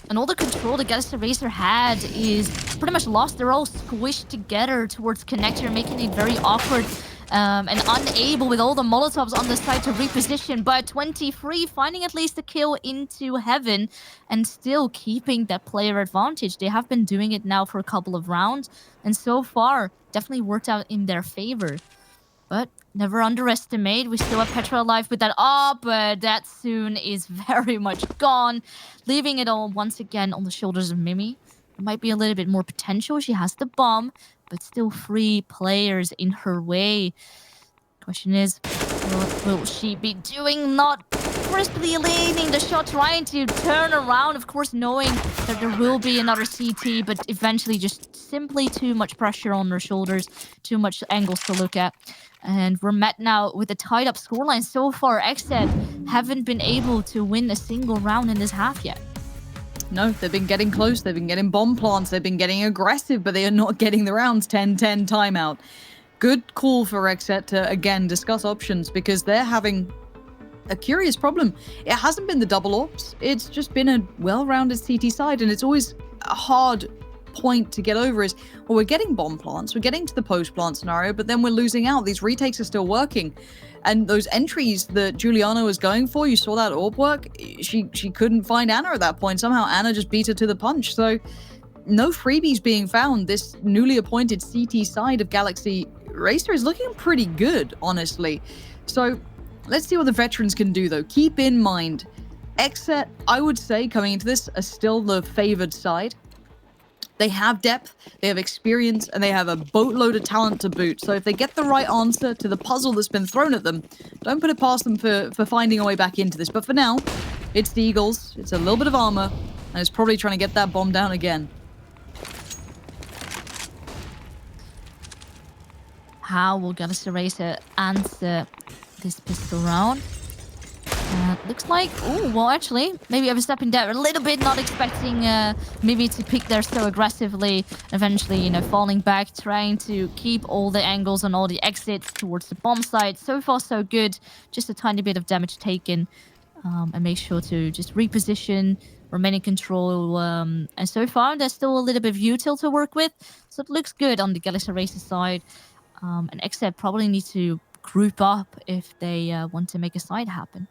And all the control the Galaxy Racer had is pretty much lost. They're all squished together towards connector, making it very awkward and unable with all the Molotovs on the side to reposition. But 23 finding at least a kill into heaven and still keeping that player advantage. They have been doing it now for a couple of rounds. And so far, definitely worked out in their favor. But never underestimate. We still have Petra alive with that up, but that soon is very much gone, leaving it all once again on the shoulders of Mimi. There might be a little bit more potential. She has the bomb, but still 3 players in her way. Question is, what will she be doing? Not crisply leaning the shot, trying to turn around, of course, knowing that there will be another CT, but eventually just simply too much pressure on her shoulders, too much angles to look at. And we're met now with a tied-up scoreline. So far, XSET haven't been able to win a single round in this half yet. No, they've been getting close. They've been getting bomb plants. They've been getting aggressive, but they are not getting the rounds. 10-10 timeout. Good call for XSET to, again, discuss options because they're having a curious problem. It hasn't been the double ops. It's just been a well-rounded CT side, and it's always a hard point to get over is, well, we're getting bomb plants, we're getting to the post-plant scenario, but then we're losing out. These retakes are still working. And those entries that Giuliano was going for, you saw that orb work, she couldn't find Anna at that point. Somehow Anna just beat her to the punch. So no freebies being found. This newly appointed CT side of Galaxy Racer is looking pretty good, honestly. So let's see what the veterans can do, though. Keep in mind, XSET, I would say, coming into this, are still the favored side. They have depth, they have experience, and they have a boatload of talent to boot. So if they get the right answer to the puzzle that's been thrown at them, don't put it past them for finding a way back into this. But for now, it's the Eagles, it's a little bit of armor, and it's probably trying to get that bomb down again. How will Galaxy Racer answer this pistol round? Looks like, oh, well, actually, maybe overstepping there a little bit, not expecting maybe to pick there so aggressively. Eventually, you know, falling back, trying to keep all the angles on all the exits towards the bomb site. So far, so good. Just a tiny bit of damage taken. And make sure to just reposition, remain in control. And so far, there's still a little bit of util to work with. So it looks good on the Galaxy Racer side. And XSET probably need to group up if they want to make a side happen.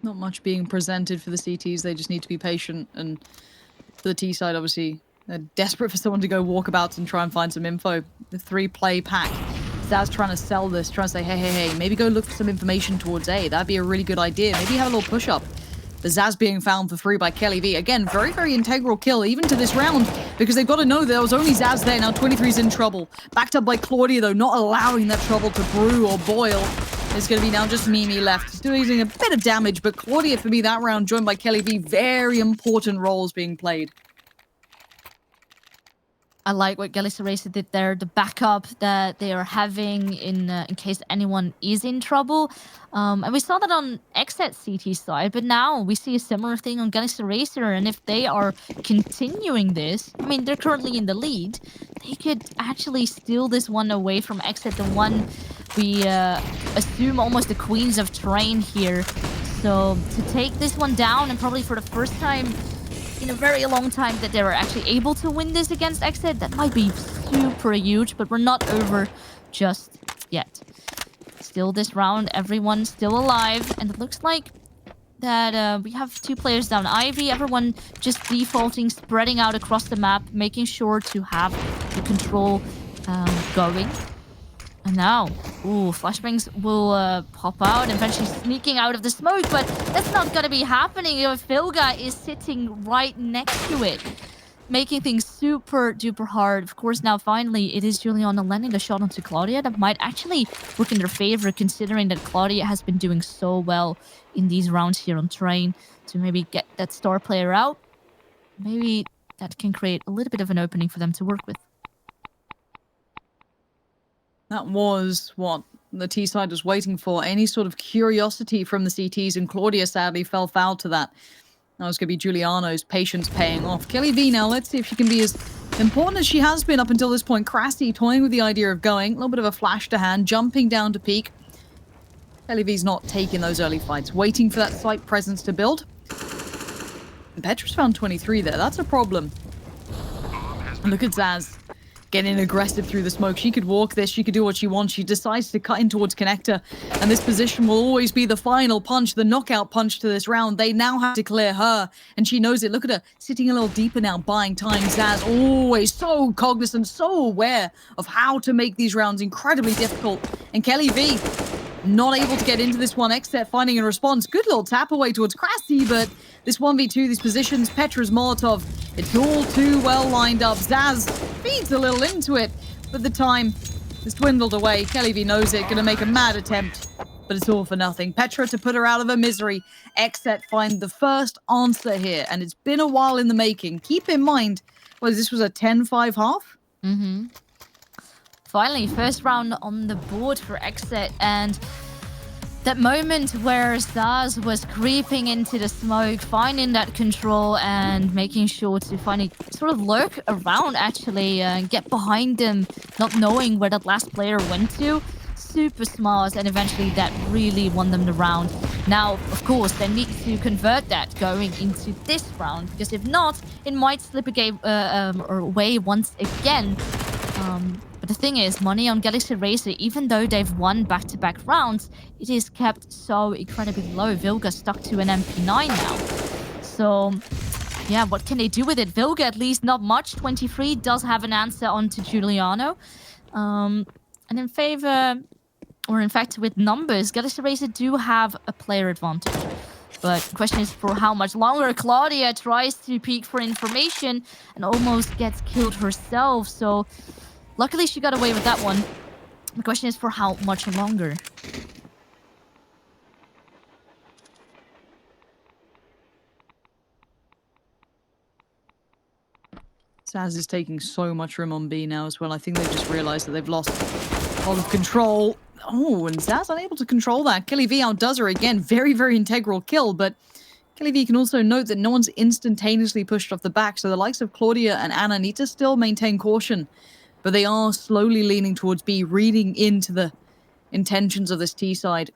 Not much being presented for the CTs. They just need to be patient. And for the T side, obviously, they're desperate for someone to go walkabouts and try and find some info. The 3-play pack. Zaz trying to sell this, trying to say, hey, maybe go look for some information towards A. That'd be a really good idea. Maybe have a little push-up. The Zaz being found for free by Kelly V. Again, very, very integral kill, even to this round, because they've got to know there was only Zaz there. Now 23's in trouble. Backed up by Claudia, though, not allowing that trouble to brew or boil. It's going to be now just Mimi left. Still using a bit of damage, but Claudia, for me, that round, joined by Kelly V. Very important roles being played. I like what Galaxy Racer did there, the backup that they are having in case anyone is in trouble. And we saw that on XSET CT side, but now we see a similar thing on Galaxy Racer. And if they are continuing this, I mean, they're currently in the lead. They could actually steal this one away from XSET, the one we assume almost the queens of terrain here. So to take this one down, and probably for the first time in a very long time that they were actually able to win this against XSET, that might be super huge, but we're not over just yet. Still this round, everyone's still alive, and it looks like that we have 2 players down. Ivy, everyone just defaulting, spreading out across the map, making sure to have the control going. And now, ooh, flashbangs will pop out and eventually sneaking out of the smoke, but that's not going to be happening if Vilga is sitting right next to it, making things super duper hard. Of course, now finally it is Juliana landing a shot onto Claudia that might actually work in their favor, considering that Claudia has been doing so well in these rounds here on Train to maybe get that star player out. Maybe that can create a little bit of an opening for them to work with. That was what the T side was waiting for. Any sort of curiosity from the CTs, and Claudia sadly fell foul to that. That was going to be Giuliano's patience paying off. Kelly V now, let's see if she can be as important as she has been up until this point. Crassy toying with the idea of going. A little bit of a flash to hand, jumping down to peak. Kelly V's not taking those early fights, waiting for that site presence to build. And Petra's found 23 there. That's a problem. And look at Zaz. Getting aggressive through the smoke. She could walk this. She could do what she wants. She decides to cut in towards Connector. And this position will always be the final punch, the knockout punch to this round. They now have to clear her. And she knows it. Look at her sitting a little deeper now, buying time. Zaz always so cognizant, so aware of how to make these rounds incredibly difficult. And Kelly V not able to get into this one. XSET finding a response. Good little tap away towards Crassy, but this 1v2, these positions, Petra's Molotov, it's all too well lined up. Zaz feeds a little into it, but the time has dwindled away. Kelly V knows it, gonna make a mad attempt, but it's all for nothing. Petra to put her out of her misery. XSET find the first answer here, and it's been a while in the making. Keep in mind, well, this was a 10-5 half? Mm-hmm. Finally, first round on the board for XSET, and that moment where Zaz was creeping into the smoke, finding that control and making sure to finally sort of lurk around, actually, and get behind them, not knowing where that last player went to. Super smart, and eventually that really won them the round. Now, of course, they need to convert that going into this round, because if not, it might slip a game or away once again. But the thing is, money on Galaxy Racer, even though they've won back-to-back rounds, it is kept so incredibly low. Vilga stuck to an MP9 now. So yeah, what can they do with it? Vilga, at least not much. 23 does have an answer onto Giuliano. And in favor, or in fact with numbers, Galaxy Racer do have a player advantage. But the question is for how much longer. Claudia tries to peek for information and almost gets killed herself. So luckily she got away with that one. The question is for how much longer. Saz is taking so much room on B now as well. I think they've just realized that they've lost all of control. Oh, and Zaz unable to control that. Kelly V outdoes her again. Very, very integral kill, but Kelly V can also note that no one's instantaneously pushed off the back, so the likes of Claudia and Anna need to still maintain caution. But they are slowly leaning towards B, reading into the intentions of this T side.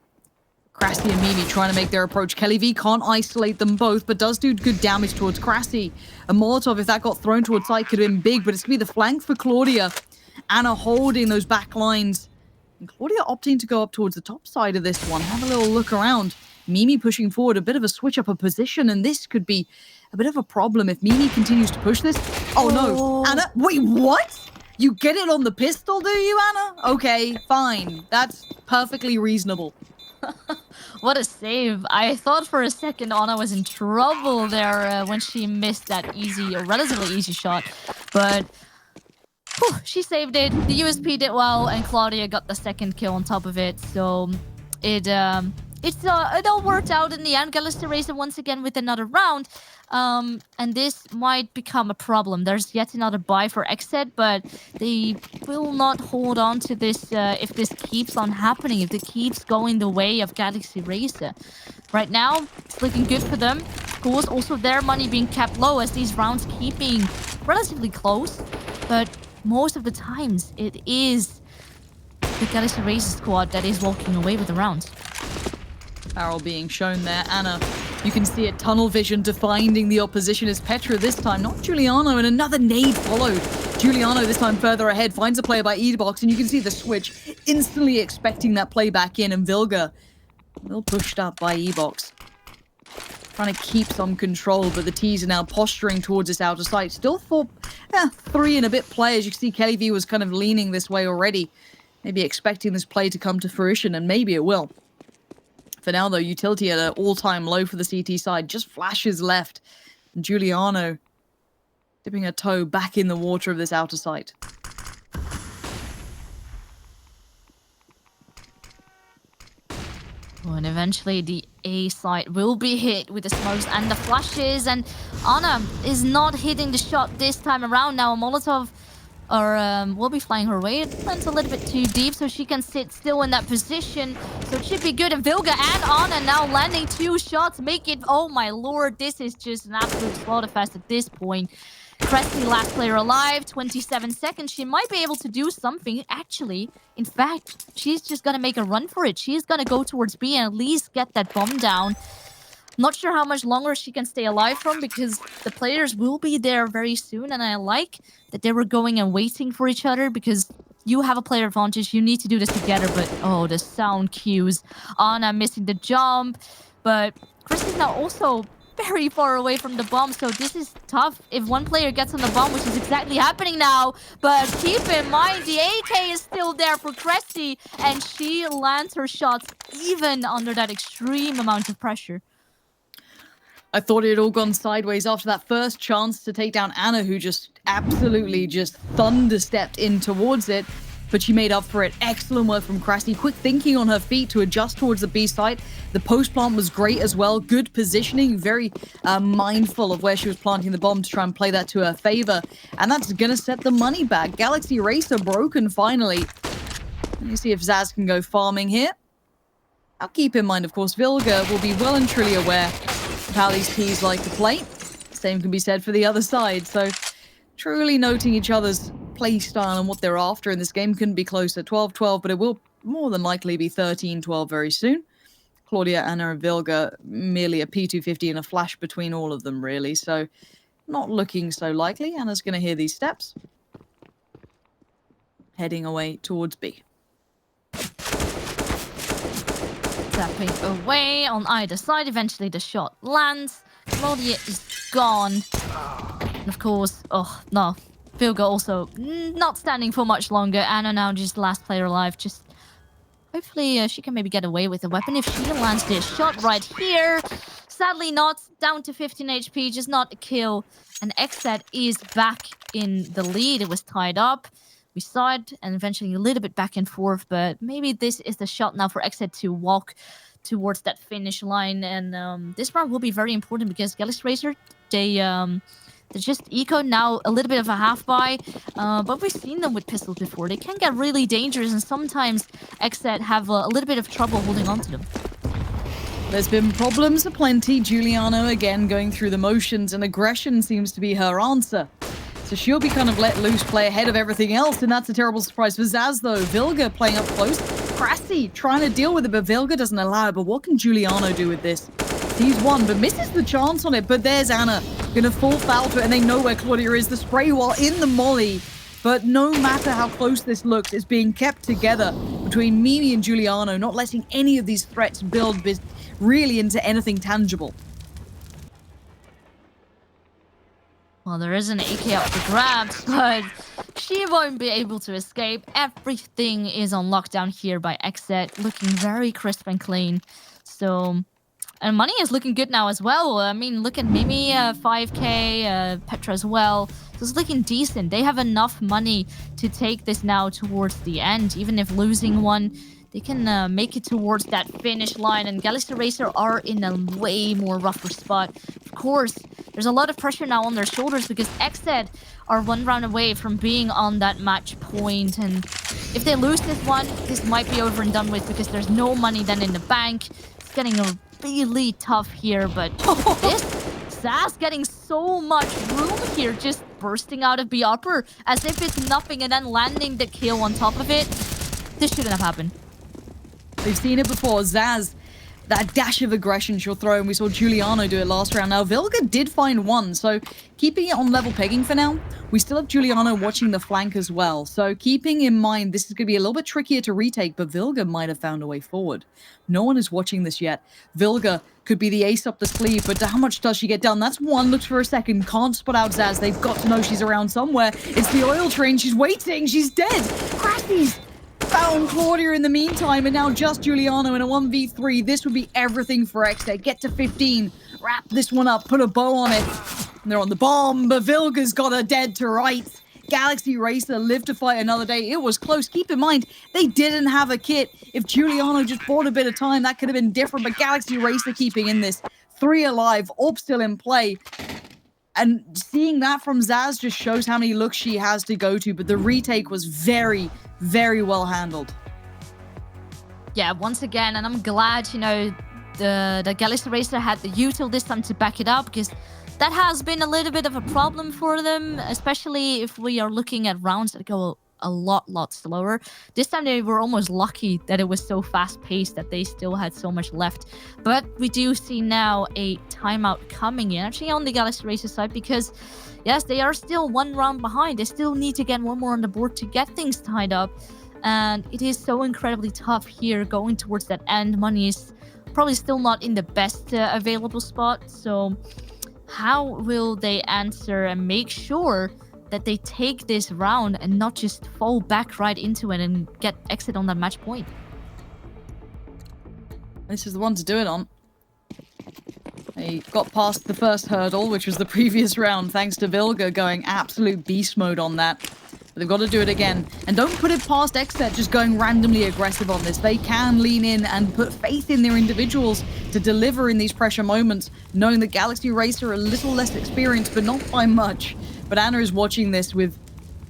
Crassi and Mimi trying to make their approach. Kelly V can't isolate them both, but does do good damage towards Crassi. A Molotov, if that got thrown towards side, could have been big, but it's going to be the flank for Claudia. Anna holding those back lines. And Claudia opting to go up towards the top side of this one. Have a little look around. Mimi pushing forward, a bit of a switch up of position, and this could be a bit of a problem if Mimi continues to push this. Oh no, Anna, wait, what? You get it on the pistol, do you, Anna? Okay, fine. That's perfectly reasonable. What a save. I thought for a second Anna was in trouble there when she missed that easy, or relatively easy shot. But whew, she saved it. The USP did well, and Claudia got the second kill on top of it. So it all worked out in the end. Galaxy Racer once again with another round. And this might become a problem. There's yet another buy for XSET, but they will not hold on to this if this keeps on happening, if it keeps going the way of Galaxy Racer. Right now, it's looking good for them. Of course, also their money being kept low as these rounds keep being relatively close. But most of the times, it is the Galaxy Racer squad that is walking away with the rounds. Barrel being shown there. Anna, you can see it, tunnel vision to finding the opposition is Petra this time, not Giuliano, and another nade followed. Giuliano this time further ahead, finds a player by E-Box, and you can see the switch, instantly expecting that play back in, and Vilga, well pushed up by E-Box. Trying to keep some control, but the T's are now posturing towards this outer site. Still three and a bit players. You can see Kelly V was kind of leaning this way already, maybe expecting this play to come to fruition, and maybe it will. For now, though, utility at an all-time low for the CT side. Just flashes left. And Giuliano dipping a toe back in the water of this outer site. Oh, and eventually the A site will be hit with the smokes and the flashes. And Anna is not hitting the shot this time around. Now a Molotov will be flying her way. It went a little bit too deep, so she can sit still in that position. So it should be good. And Vilga and Anna now landing 2 shots. Make it, oh my lord, this is just an absolute slaughterfest at this point. Cressy, last player alive, 27 seconds. She might be able to do something. Actually, in fact, she's just gonna make a run for it. She's gonna go towards B and at least get that bomb down. Not sure how much longer she can stay alive from, because the players will be there very soon, and I like that they were going and waiting for each other, because you have a player advantage, you need to do this together. But oh, the sound cues. Anna missing the jump, but Chris is now also very far away from the bomb, so this is tough if one player gets on the bomb, which is exactly happening now. But keep in mind, the AK is still there for Cressy, and she lands her shots even under that extreme amount of pressure. I thought it had all gone sideways after that first chance to take down Anna, who just absolutely just thunder-stepped in towards it. But she made up for it. Excellent work from Cressy. Quick thinking on her feet to adjust towards the B site. The post plant was great as well. Good positioning. Very mindful of where she was planting the bomb to try and play that to her favor. And that's going to set the money back. Galaxy Racer broken finally. Let me see if Zaz can go farming here. Now keep in mind, of course, Vilga will be well and truly aware of how these teams like to play. Same can be said for the other side. So truly noting each other's play style and what they're after in this game. Couldn't be closer. 12-12, but it will more than likely be 13-12 very soon. Claudia, Anna, and Vilga, merely a P250 and a flash between all of them, really. So not looking so likely. Anna's going to hear these steps. Heading away towards B. Tapping away on either side. Eventually the shot lands. Claudia is gone. And of course, oh no. Vilga also not standing for much longer. Anna now just last player alive. Just hopefully she can maybe get away with the weapon if she lands this shot right here. Sadly not. Down to 15 HP. Just not a kill. And XSET is back in the lead. It was tied up. We saw it and eventually a little bit back and forth. But maybe this is the shot now for XSET to walk towards that finish line. And this round will be very important because Galaxy Racer, they just eco now a little bit of a half buy, but we've seen them with pistols before. They can get really dangerous, and sometimes XSET have a little bit of trouble holding on to them. There's been problems aplenty. Giuliano again going through the motions, and aggression seems to be her answer. So she'll be kind of let loose, play ahead of everything else, and that's a terrible surprise for Zaz, though. Vilga playing up close. Crassy trying to deal with it, but Vilga doesn't allow it. But what can Giuliano do with this? He's won, but misses the chance on it. But there's Anna gonna fall foul to it, and they know where Claudia is. The spray wall in the molly. But no matter how close this looks, it's being kept together between Mimi and Giuliano, not letting any of these threats build really into anything tangible. Well, there is an AK up for grabs, but she won't be able to escape. Everything is on lockdown here by XSET, looking very crisp and clean. So, and money is looking good now as well. I mean, look at Mimi, 5k, Petra as well. So it's looking decent. They have enough money to take this now towards the end. Even if losing one, they can make it towards that finish line. And Galaxy Racer are in a way more rougher spot. Of course, there's a lot of pressure now on their shoulders because XSET are one round away from being on that match point. And if they lose this one, this might be over and done with because there's no money then in the bank. It's getting really tough here, but this Zaz getting so much room here, just bursting out of B upper as if it's nothing and then landing the kill on top of it. This shouldn't have happened. We've seen it before. Zaz, that dash of aggression she'll throw, and we saw Giuliano do it last round. Now, Vilga did find one, so keeping it on level pegging for now. We still have Giuliano watching the flank as well, so keeping in mind this is going to be a little bit trickier to retake, but Vilga might have found a way forward. No one is watching this yet. Vilga could be the ace up the sleeve, but how much does she get done? That's one. Looks for a second. Can't spot out Zaz. They've got to know she's around somewhere. It's the oil train. She's waiting. She's dead. Crashies found Claudia in the meantime, and now just Giuliano in a 1v3. This would be everything for XSET. Get to 15. Wrap this one up. Put a bow on it. And they're on the bomb, but Vilga's got her dead to rights. Galaxy Racer live to fight another day. It was close. Keep in mind, they didn't have a kit. If Giuliano just bought a bit of time, that could have been different. But Galaxy Racer keeping in this. 3 alive. Orb still in play. And seeing that from Zaz just shows how many looks she has to go to. But the retake was very, very well handled. Yeah, once again, and I'm glad, you know, the Galaxy Racer had the util this time to back it up, because that has been a little bit of a problem for them, especially if we are looking at rounds that go a lot slower. This time they were almost lucky that it was so fast-paced that they still had so much left. But we do see now a timeout coming in, actually on the Galaxy Racer side, because yes, they are still 1 round behind. They still need to get 1 more on the board to get things tied up. And it is so incredibly tough here going towards that end. Money is probably still not in the best available spot. So how will they answer and make sure that they take this round and not just fall back right into it and get exit on that match point? This is the one to do it on. They got past the first hurdle, which was the previous round, thanks to Vilga going absolute beast mode on that. But they've got to do it again. And don't put it past XSET just going randomly aggressive on this. They can lean in and put faith in their individuals to deliver in these pressure moments, knowing that Galaxy Racer are a little less experienced, but not by much. But Anna is watching this with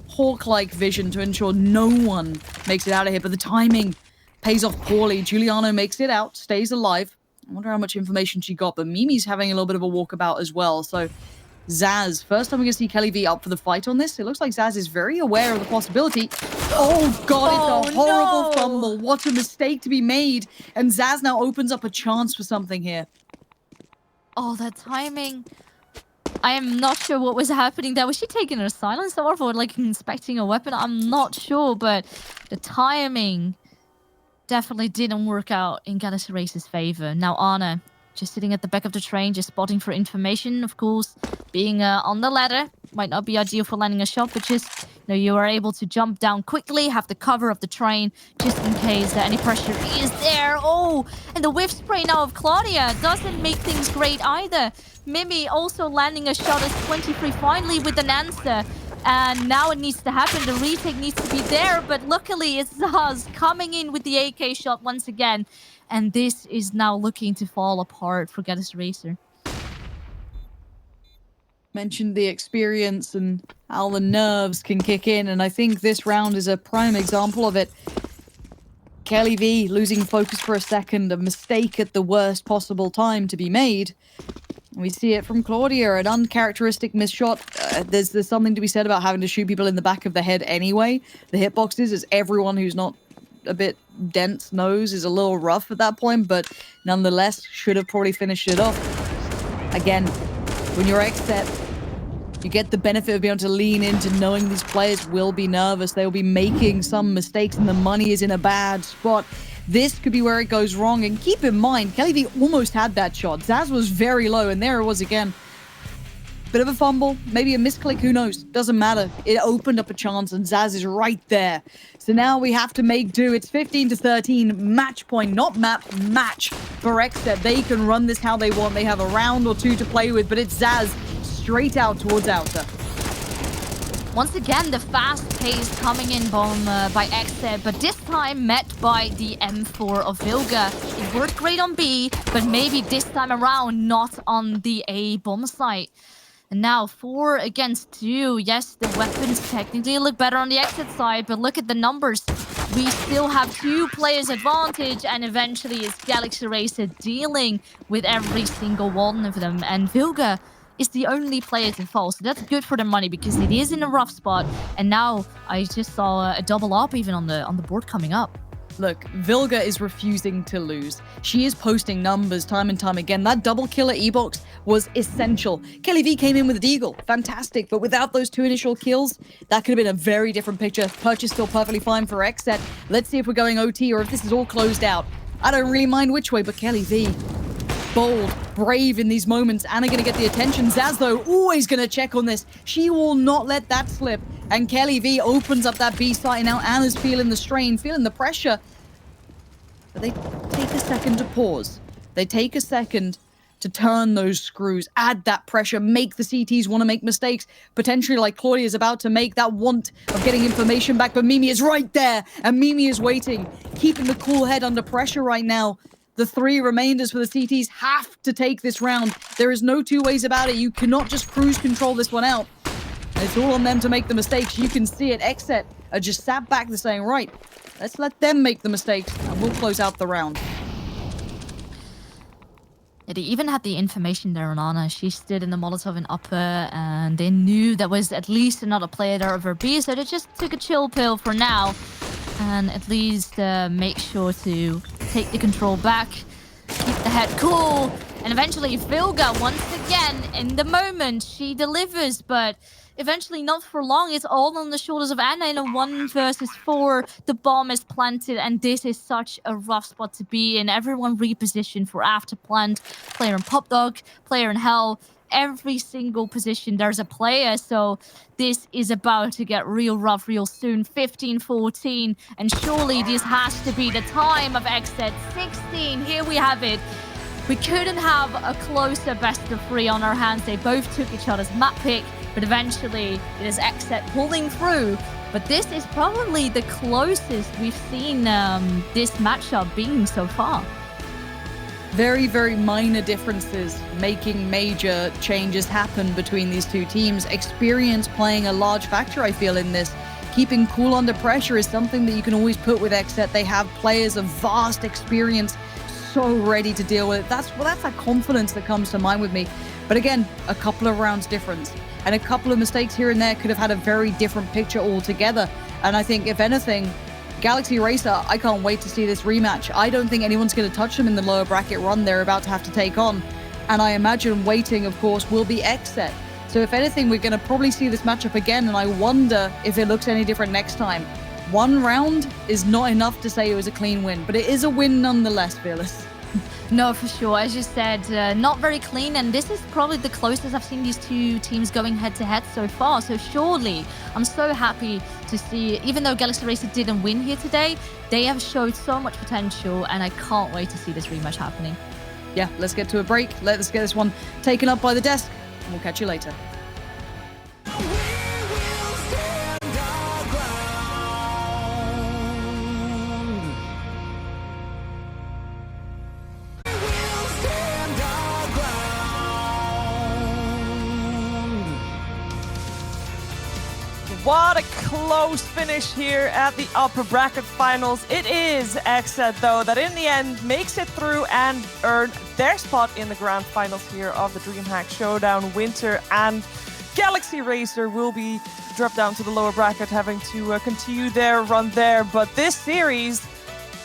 hawk-like vision to ensure no one makes it out of here. But the timing pays off poorly. Giuliano makes it out, stays alive. I wonder how much information she got, but Mimi's having a little bit of a walkabout as well. So Zaz, first time we're going to see Kelly V up for the fight on this. It looks like Zaz is very aware of the possibility. Oh God, it's a horrible fumble. What a mistake to be made. And Zaz now opens up a chance for something here. Oh, that timing. I am not sure what was happening there. Was she taking a silence or like inspecting a weapon? I'm not sure, but the timing definitely didn't work out in Galaxy Race's favor. Now Anna just sitting at the back of the train, just spotting for information. Of course, being on the ladder might not be ideal for landing a shot, but just, you are able to jump down quickly, have the cover of the train, just in case any pressure is there. Oh, and the whiff spray now of Claudia doesn't make things great either. Mimi also landing a shot as 23 finally with an answer. And now it needs to happen. The retake needs to be there, but luckily it's Zaz coming in with the AK shot once again. And this is now looking to fall apart for Galaxy Racer. Mentioned the experience and how the nerves can kick in, and I think this round is a prime example of it. Kelly V losing focus for a second, a mistake at the worst possible time to be made. We see it from Claudia, an uncharacteristic missed shot. There's something to be said about having to shoot people in the back of the head anyway. The hitboxes, as everyone who's not a bit dense knows, is a little rough at that point, but nonetheless, should have probably finished it off. Again, when you're XSET, you get the benefit of being able to lean into knowing these players will be nervous. They'll be making some mistakes and the money is in a bad spot. This could be where it goes wrong. And keep in mind, Kelly V almost had that shot. Zaz was very low, and there it was again. Bit of a fumble, maybe a misclick, who knows? Doesn't matter. It opened up a chance, and Zaz is right there. So now we have to make do. It's 15-13, match point, not map, match for XSET. They can run this how they want. They have a round or two to play with, but it's Zaz straight out towards Outer. Once again, the fast pace coming in bomb by XSET, but this time met by the M4 of Vilga. It worked great on B, but maybe this time around not on the A bomb site. And now 4 against 2. Yes, the weapons technically look better on the XSET side, but look at the numbers. We still have 2 players advantage, and eventually it's Galaxy Racer dealing with every single one of them. And Vilga is the only player to fall, so that's good for the money because it is in a rough spot. And now I just saw a double up even on the board coming up. Look, Vilga is refusing to lose. She is posting numbers time and time again. That double kill at E-Box was essential. Kelly V came in with a deagle. Fantastic. But without those 2 initial kills, that could have been a very different picture. Purchase still perfectly fine for XSET. Let's see if we're going OT or if this is all closed out. I don't really mind which way, but Kelly V, bold, brave in these moments. Anna gonna get the attention. Zaz, though, always gonna check on this. She will not let that slip. And Kelly V opens up that B site, and now Anna's feeling the strain, feeling the pressure. But they take a second to pause. They take a second to turn those screws, add that pressure, make the CTs want to make mistakes, potentially like Claudia is about to make, that want of getting information back. But Mimi is right there, and Mimi is waiting, keeping the cool head under pressure right now. The 3 remainders for the CTs have to take this round. There is no 2 ways about it. You cannot just cruise control this one out. It's all on them to make the mistakes. You can see it. XSET are just sat back there saying, right, let's let them make the mistakes and we'll close out the round. Yeah, they even had the information there on Anna. She stood in the Molotov in upper, and they knew there was at least another player there over B, so they just took a chill pill for now and at least make sure to take the control back, keep the head cool, and eventually Vilga once again in the moment she delivers, but eventually not for long. It's all on the shoulders of Anna in a 1 versus 4. The bomb is planted, and this is such a rough spot to be in. Everyone repositioned for after plant, player in Pop Dog, player in Hell. Every single position there's a player, so this is about to get real rough real soon. 15-14, and surely this has to be the time of XSET. 16, here we have it. We couldn't have a closer best of 3 on our hands. They both took each other's map pick, but eventually it is XSET pulling through. But this is probably the closest we've seen this matchup being so far. Very, very minor differences making major changes happen between these 2 teams. Experience playing a large factor, I feel, in this. Keeping cool under pressure is something that you can always put with XSET. They have players of vast experience, so ready to deal with it. That's that confidence that comes to mind with me. But again, a couple of rounds difference, and a couple of mistakes here and there could have had a very different picture altogether. And I think, if anything, Galaxy Racer, I can't wait to see this rematch. I don't think anyone's going to touch them in the lower bracket run they're about to have to take on. And I imagine waiting, of course, will be XSET. So if anything, we're going to probably see this matchup again, and I wonder if it looks any different next time. 1 round is not enough to say it was a clean win, but it is a win nonetheless, Fearless. No, for sure. As you said, not very clean, and this is probably the closest I've seen these two teams going head-to-head so far. So surely, I'm so happy to see, even though Galaxy Racer didn't win here today, they have showed so much potential, and I can't wait to see this rematch happening. Yeah, let's get to a break. Let's get this one taken up by the desk, and we'll catch you later. What a close finish here at the upper bracket finals. It is XSET, though, that in the end makes it through and earn their spot in the grand finals here of the DreamHack Showdown Winter. And Galaxy Racer will be dropped down to the lower bracket, having to continue their run there. But this series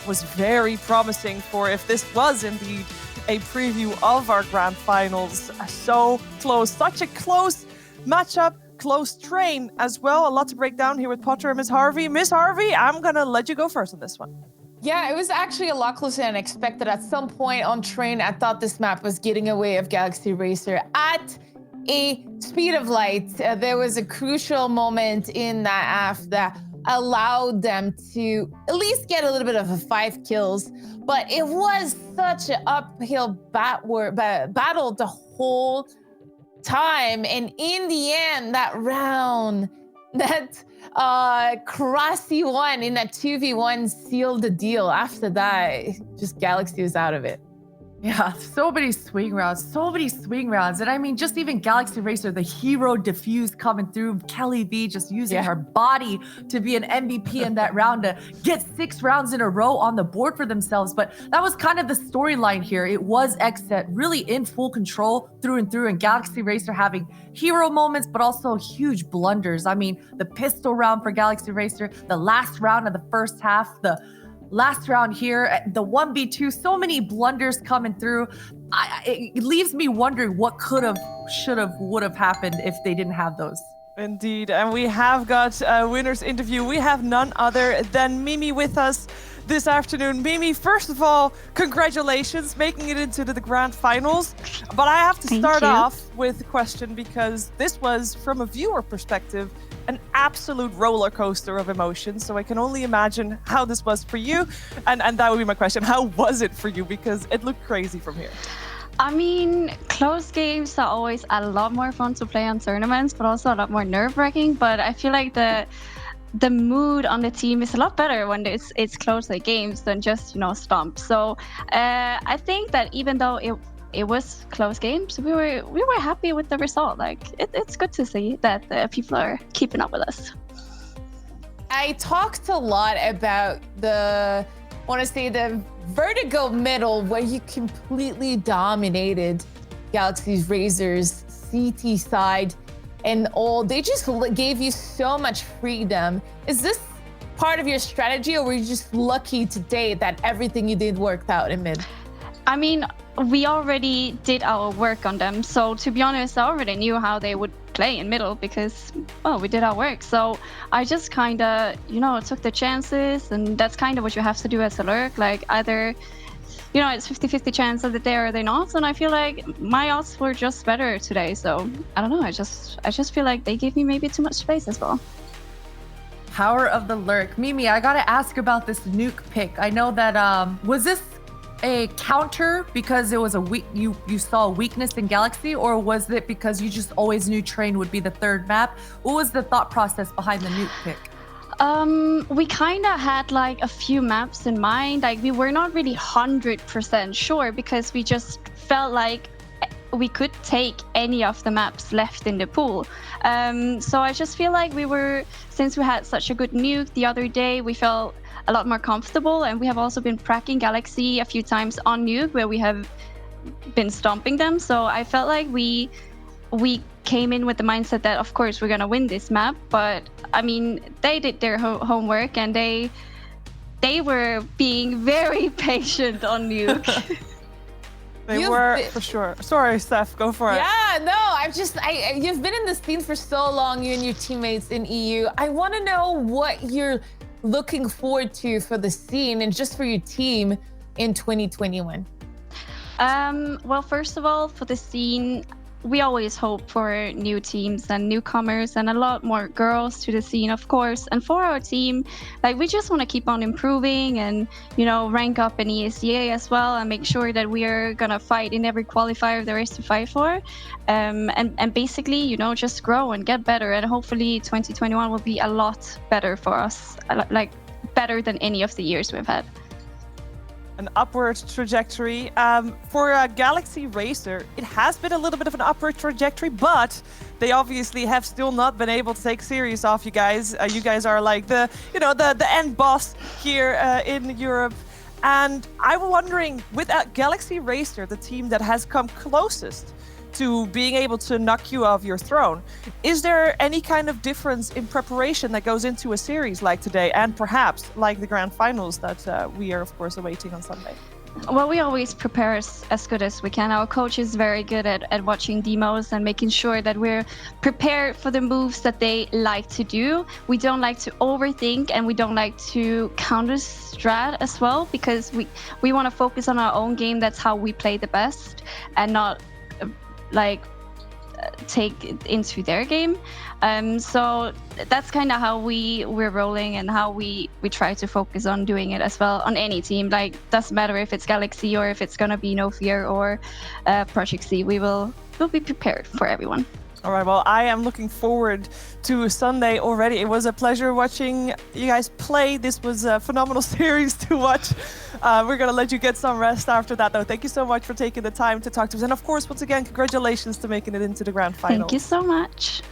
was very promising for if this was indeed a preview of our grand finals. So close, such a close matchup. Close train as well. A lot to break down here with Potter and Miss Harvey. Miss Harvey, I'm gonna let you go first on this one. Yeah, it was actually a lot closer than expected. At some point on train, I thought this map was getting away of Galaxy Racer at a speed of light. There was a crucial moment in that half that allowed them to at least get a little bit of a 5 kills, but it was such an uphill battle the whole time, and in the end, that round that Crossy won in that 2v1 sealed the deal. After that, just Galaxy was out of it. Yeah, so many swing rounds. And I mean, just even Galaxy Racer, the hero diffuse coming through, Kelly V just using her body to be an MVP in that round to get 6 rounds in a row on the board for themselves. But that was kind of the storyline here. It was XSET really in full control through and through, and Galaxy Racer having hero moments, but also huge blunders. I mean, the pistol round for Galaxy Racer, the last round of the first half, the last round here, the 1v2, so many blunders coming through. It leaves me wondering what could have, should have, would have happened if they didn't have those. Indeed, and we have got a winner's interview. We have none other than Mimi with us this afternoon. Mimi, first of all, congratulations making it into the grand finals. But I have to start off with a question, because this was, from a viewer perspective, an absolute roller coaster of emotions. So I can only imagine how this was for you. And that would be my question. How was it for you? Because it looked crazy from here. I mean, close games are always a lot more fun to play on tournaments, but also a lot more nerve-wracking. But I feel like the mood on the team is a lot better when it's closer games than just, you know, stomp. So I think that even though it was close games, we were happy with the result. Like it's good to see that people are keeping up with us. I talked a lot about the vertigo middle, where you completely dominated Galaxy Razor's CT side, and all they just gave you so much freedom. Is this part of your strategy, or were you just lucky today that everything you did worked out in mid? I mean, we already did our work on them. So to be honest, I already knew how they would play in middle because, well, we did our work. So I just kind of, you know, took the chances, and that's kind of what you have to do as a lurk. Like either, you know, it's 50-50 chance that they're or they're not. And I feel like my odds were just better today. So I don't know. I just feel like they gave me maybe too much space as well. Power of the lurk. Mimi, I gotta ask about this nuke pick. I know that, was this a counter because it was you saw a weakness in Galaxy, or was it because you just always knew train would be the third map? What was the thought process behind the nuke pick? We kind of had like a few maps in mind. Like we were not really 100% sure because we just felt like we could take any of the maps left in the pool. So I just feel like since we had such a good nuke the other day, we felt a lot more comfortable, and we have also been cracking Galaxy a few times on nuke where we have been stomping them. So I felt like we came in with the mindset that of course we're gonna win this map, but I mean they did their homework and they were being very patient on nuke. They were, for sure. Sorry, Steph, go for it. Yeah, no, you've been in the scene for so long, you and your teammates in EU. I want to know what you're looking forward to for the scene and just for your team in 2021. Well, first of all, for the scene, we always hope for new teams and newcomers and a lot more girls to the scene, of course. And for our team, like we just want to keep on improving and, rank up in ESEA as well and make sure that we are going to fight in every qualifier there is to fight for. And basically, just grow and get better. And hopefully 2021 will be a lot better for us, like better than any of the years we've had. An upward trajectory. For Galaxy Racer, it has been a little bit of an upward trajectory, but they obviously have still not been able to take series off you guys. You guys are like the end boss here in Europe. And I'm wondering, with Galaxy Racer, the team that has come closest to being able to knock you off your throne, is there any kind of difference in preparation that goes into a series like today and perhaps like the grand finals that we are of course awaiting on Sunday? Well, we always prepare as good as we can. Our coach is very good at watching demos and making sure that we're prepared for the moves that they like to do. We don't like to overthink and we don't like to counter strat as well, because we want to focus on our own game. That's how we play the best, and not take it into their game. So that's kind of how we're rolling and how we try to focus on doing it as well on any team. Like, doesn't matter if it's Galaxy or if it's gonna be No Fear or Project C. We'll be prepared for everyone. All right, well, I am looking forward to Sunday already. It was a pleasure watching you guys play. This was a phenomenal series to watch. We're going to let you get some rest after that, though. Thank you so much for taking the time to talk to us. And of course, once again, congratulations to making it into the grand final. Thank you so much.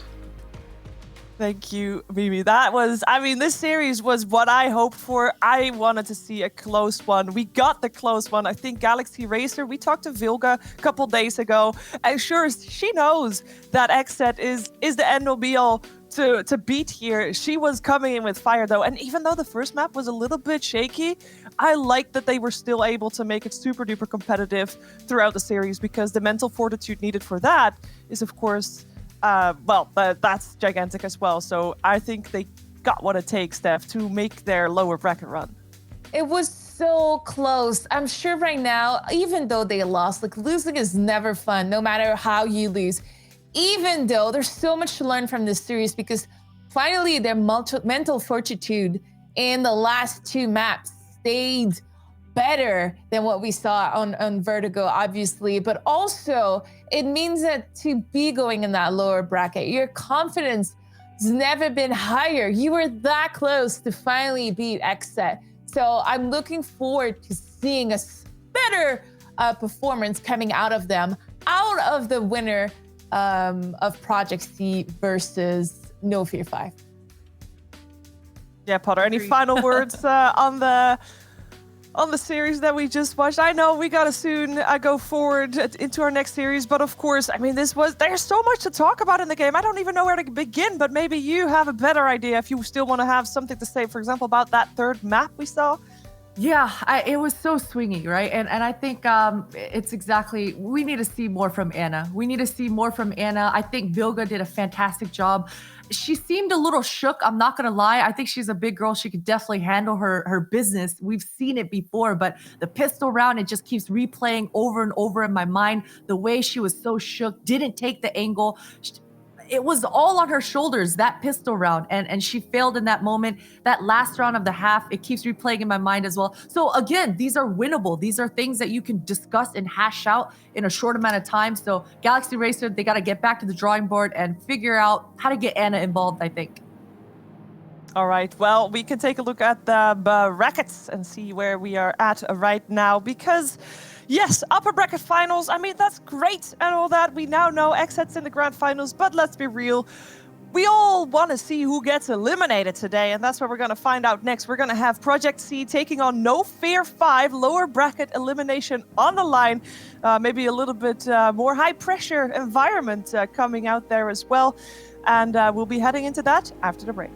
Thank you, Mimi. This series was what I hoped for. I wanted to see a close one. We got the close one. I think Galaxy Racer, we talked to Vilga a couple days ago, and sure, she knows that XSET is the end all be all to beat here. She was coming in with fire, though, and even though the first map was a little bit shaky, I like that they were still able to make it super duper competitive throughout the series, because the mental fortitude needed for that is, of course, that's gigantic as well. So I think they got what it takes, Steph, to make their lower bracket run. It was so close. I'm sure right now, even though they lost, losing is never fun, no matter how you lose. Even though there's so much to learn from this series, because finally their mental fortitude in the last two maps stayed better than what we saw on Vertigo, obviously, but also it means that to be going in that lower bracket, your confidence has never been higher. You were that close to finally beat XSET. So I'm looking forward to seeing a better performance coming out of them, out of the winner of Project C versus No Fear 5. Yeah, Potter, any final words on the series that we just watched? I know we gotta soon go forward into our next series, but of course, there's so much to talk about in the game. I don't even know where to begin, but maybe you have a better idea if you still want to have something to say, for example, about that third map we saw. Yeah, it was so swingy, right? And I think it's exactly, we need to see more from Anna. I think Vilga did a fantastic job. She seemed a little shook, I'm not going to lie. I think she's a big girl. She could definitely handle her business. We've seen it before, but the pistol round, it just keeps replaying over and over in my mind. The way she was so shook, didn't take the angle. It was all on her shoulders, that pistol round, and she failed in that moment. That last round of the half, it keeps replaying in my mind as well. So again, these are winnable. These are things that you can discuss and hash out in a short amount of time. So Galaxy Racer, they got to get back to the drawing board and figure out how to get Anna involved, I think. All right, well, we can take a look at the brackets and see where we are at right now, because yes, upper bracket finals, that's great and all that. We now know XSET's in the grand finals, but let's be real. We all want to see who gets eliminated today, and that's what we're going to find out next. We're going to have Project C taking on No Fear 5, lower bracket elimination on the line. Maybe a little bit more high-pressure environment coming out there as well. And we'll be heading into that after the break.